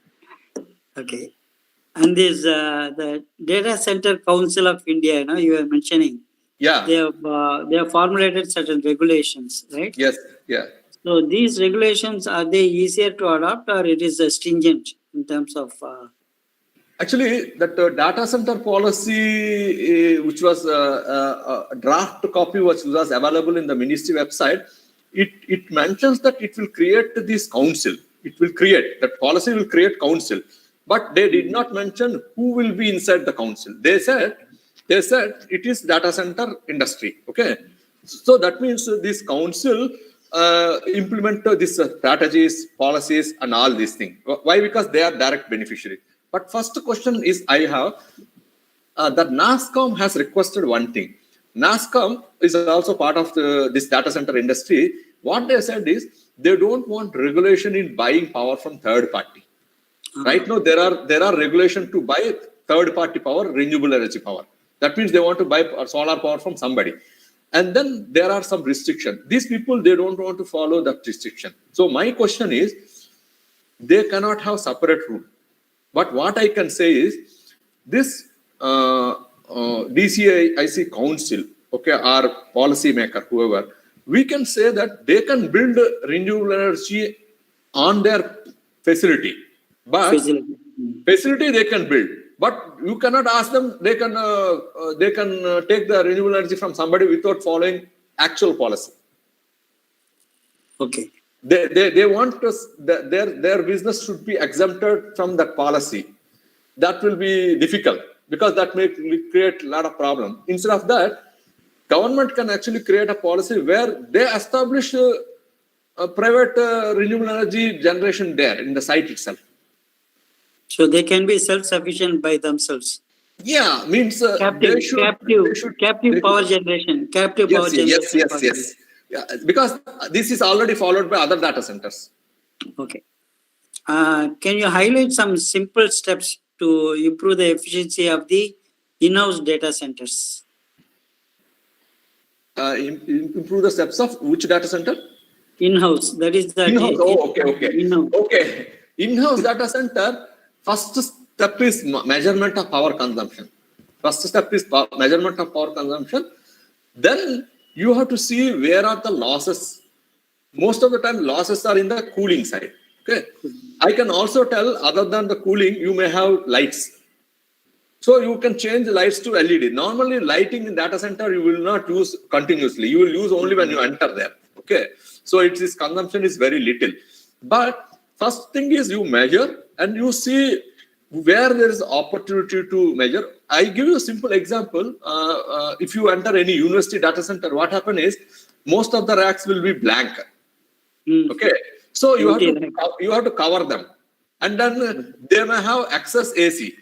Okay. And this the Data Center Council of India, you were mentioning, Yeah. they have formulated certain regulations, right? Yes. Yeah. So these regulations, are they easier to adopt, or it is stringent in terms of? Actually, that data center policy, which was a draft copy, which was available in the ministry website, it mentions that it will create this council. It will create, that policy will create council. But they did not mention who will be inside the council. They said it is data center industry. Okay. So that means this council implement these strategies, policies, and all these things. Why? Because they are direct beneficiary. But first question is I have that NASSCOM has requested one thing. NASSCOM is also part of this data center industry. What they said is they don't want regulation in buying power from third party. Right now there are regulation to buy third party power, renewable energy power. That means they want to buy solar power from somebody. And then there are some restrictions. These people, they don't want to follow that restriction. So my question is, they cannot have separate rule. But what I can say is, this DCIC council, okay, or policy maker, whoever, we can say that they can build renewable energy on their facility. But facility they can build. But you cannot ask them, they can take the renewable energy from somebody without following actual policy. Okay. They want us, their business should be exempted from that policy. That will be difficult because that may create a lot of problems. Instead of that, government can actually create a policy where they establish a private renewable energy generation there in the site itself. So they can be self-sufficient by themselves. Yeah, means Captive power generation. Captive power generation. Yes. Yeah, because this is already followed by other data centers. Okay. Can you highlight some simple steps to improve the efficiency of the in-house data centers? Improve the steps of which data center? In-house. That is the in-house. Oh, okay. In-house. Okay. In-house data center, first step is measurement of power consumption. First step is measurement of power consumption. Then you have to see where are the losses. Most of the time, losses are in the cooling side. Okay. I can also tell, other than the cooling, you may have lights. So you can change the lights to LED. Normally, lighting in data center, you will not use continuously. You will use only when you enter there. Okay. So its consumption is very little. But first thing is you measure and you see where there is opportunity to measure. I give you a simple example. If you enter any university data center, what happens is most of the racks will be blank. Okay, so you have to cover them, and then they may have excess AC.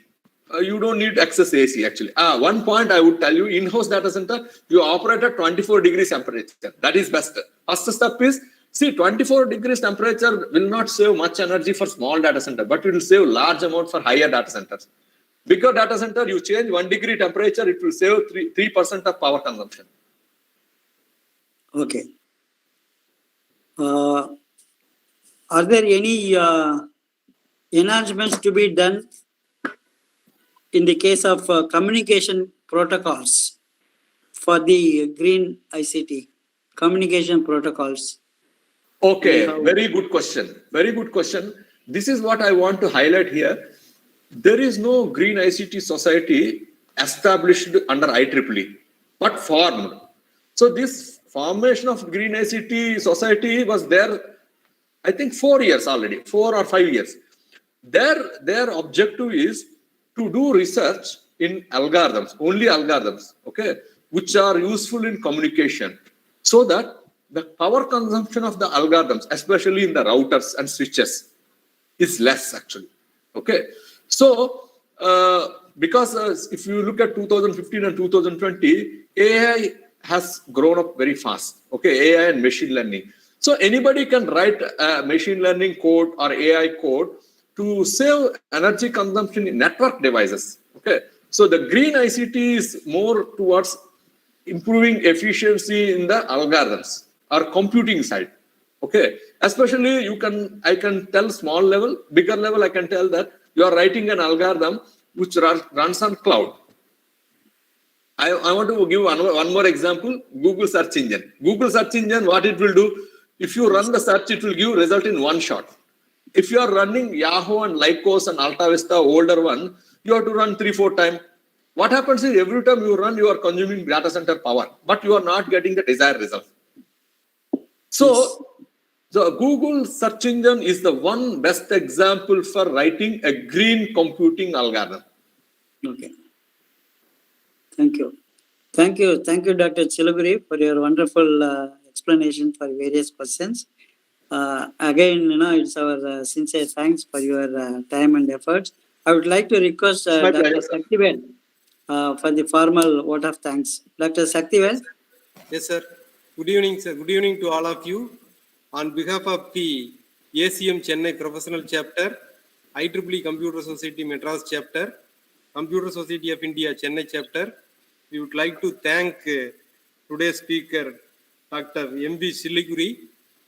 You don't need excess AC actually. One point I would tell you: in-house data center, you operate at 24 degrees temperature. That is best. First step is, see, 24 degrees temperature will not save much energy for small data center, but it will save large amount for higher data centers. Bigger data center, you change 1 degree temperature, it will save 3% of power consumption. Okay. Are there any enhancements to be done in the case of communication protocols for the green ICT? Communication protocols. Okay, very good question. Very good question. This is what I want to highlight here. There is no green ICT society established under IEEE, but formed. So this formation of green ICT society was there, I think 4 years already, 4 or 5 years. Their objective is to do research in algorithms, only algorithms, okay, which are useful in communication, so that the power consumption of the algorithms, especially in the routers and switches, is less actually. Okay, so because if you look at 2015 and 2020, AI has grown up very fast. Okay, AI and machine learning. So anybody can write a machine learning code or AI code to save energy consumption in network devices. Okay, so the green ICT is more towards improving efficiency in the algorithms or computing side. Okay, especially I can tell small level, bigger level, I can tell that you are writing an algorithm which runs on cloud. I want to give one more example. Google search engine. Google search engine, what it will do? If you run the search, it will give result in one shot. If you are running Yahoo and Lycos and Alta Vista, older one, you have to run 3-4 times. What happens is every time you run, you are consuming data center power, but you are not getting the desired result. So, the Google search engine is the one best example for writing a green computing algorithm. Okay. Thank you. Thank you. Thank you, Dr. Chilukuri, for your wonderful explanation for various questions. Again, it's our sincere thanks for your time and efforts. I would like to request My Dr. pleasure, sir. Saktivel for the formal vote of thanks. Dr. Saktivel. Yes, sir. Good evening, sir. Good evening to all of you. On behalf of the ACM Chennai Professional Chapter, IEEE Computer Society Madras Chapter, Computer Society of India Chennai Chapter, we would like to thank today's speaker, Dr. M.B. Chilukuri,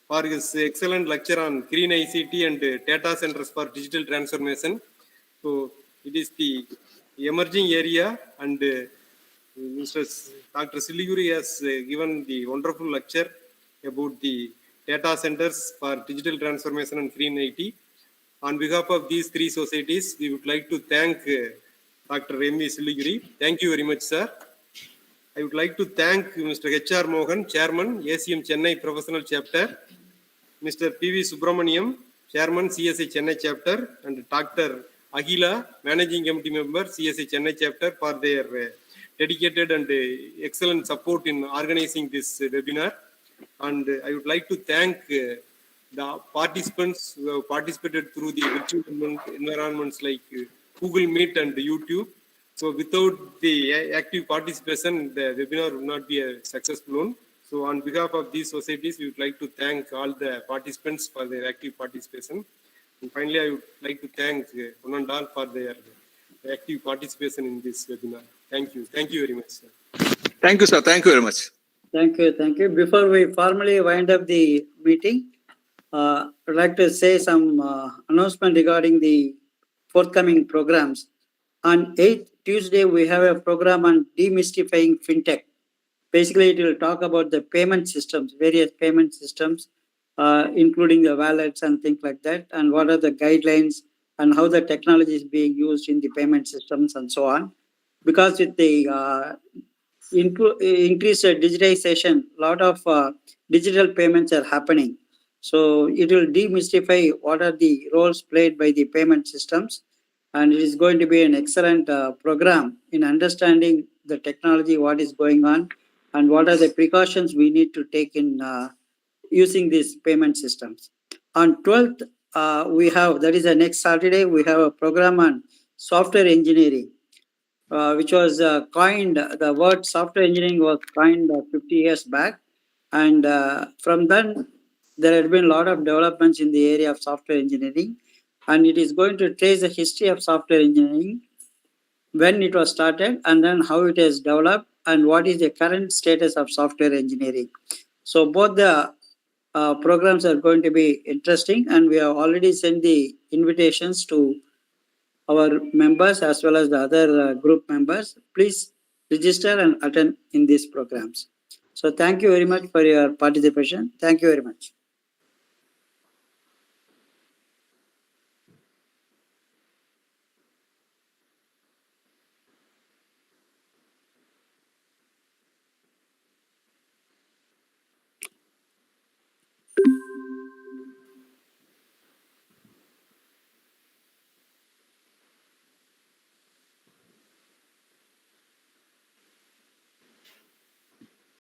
for his excellent lecture on green ICT and data centers for digital transformation. So it is the emerging area, and Mr. Dr. Chilukuri has given the wonderful lecture about the data centers for digital transformation and green IT. On behalf of these three societies, we would like to thank Dr. M.V. Chilukuri. Thank you very much, sir. I would like to thank Mr. H.R. Mohan, Chairman, ACM Chennai Professional Chapter, Mr. P.V. Subramaniam, Chairman, CSA Chennai Chapter, and Dr. Akhila, Managing Committee Member, CSA Chennai Chapter, for their dedicated and excellent support in organizing this webinar. And I would like to thank the participants who have participated through the virtual environments like Google Meet and YouTube. So without the active participation, the webinar would not be a successful one. So on behalf of these societies, we would like to thank all the participants for their active participation. And finally, I would like to thank one and all for their active participation in this webinar. Thank you. Thank you very much, sir. Thank you, sir. Thank you very much. Thank you. Thank you. Before we formally wind up the meeting, I'd like to say some announcement regarding the forthcoming programs. On 8th Tuesday, we have a program on demystifying fintech. Basically, it will talk about the payment systems, various payment systems, including the wallets and things like that, and what are the guidelines and how the technology is being used in the payment systems and so on. Because with the increased digitization, a lot of digital payments are happening. So it will demystify what are the roles played by the payment systems. And it is going to be an excellent program in understanding the technology, what is going on, and what are the precautions we need to take in using these payment systems. On 12th, we have, that is the next Saturday, we have a program on software engineering, which was coined, the word software engineering was coined 50 years back. And from then, there had been a lot of developments in the area of software engineering. And it is going to trace the history of software engineering, when it was started, and then how it has developed, and what is the current status of software engineering. So both the programs are going to be interesting, and we have already sent the invitations to our members as well as the other group members. Please register and attend in these programs. So thank you very much for your participation. Thank you very much.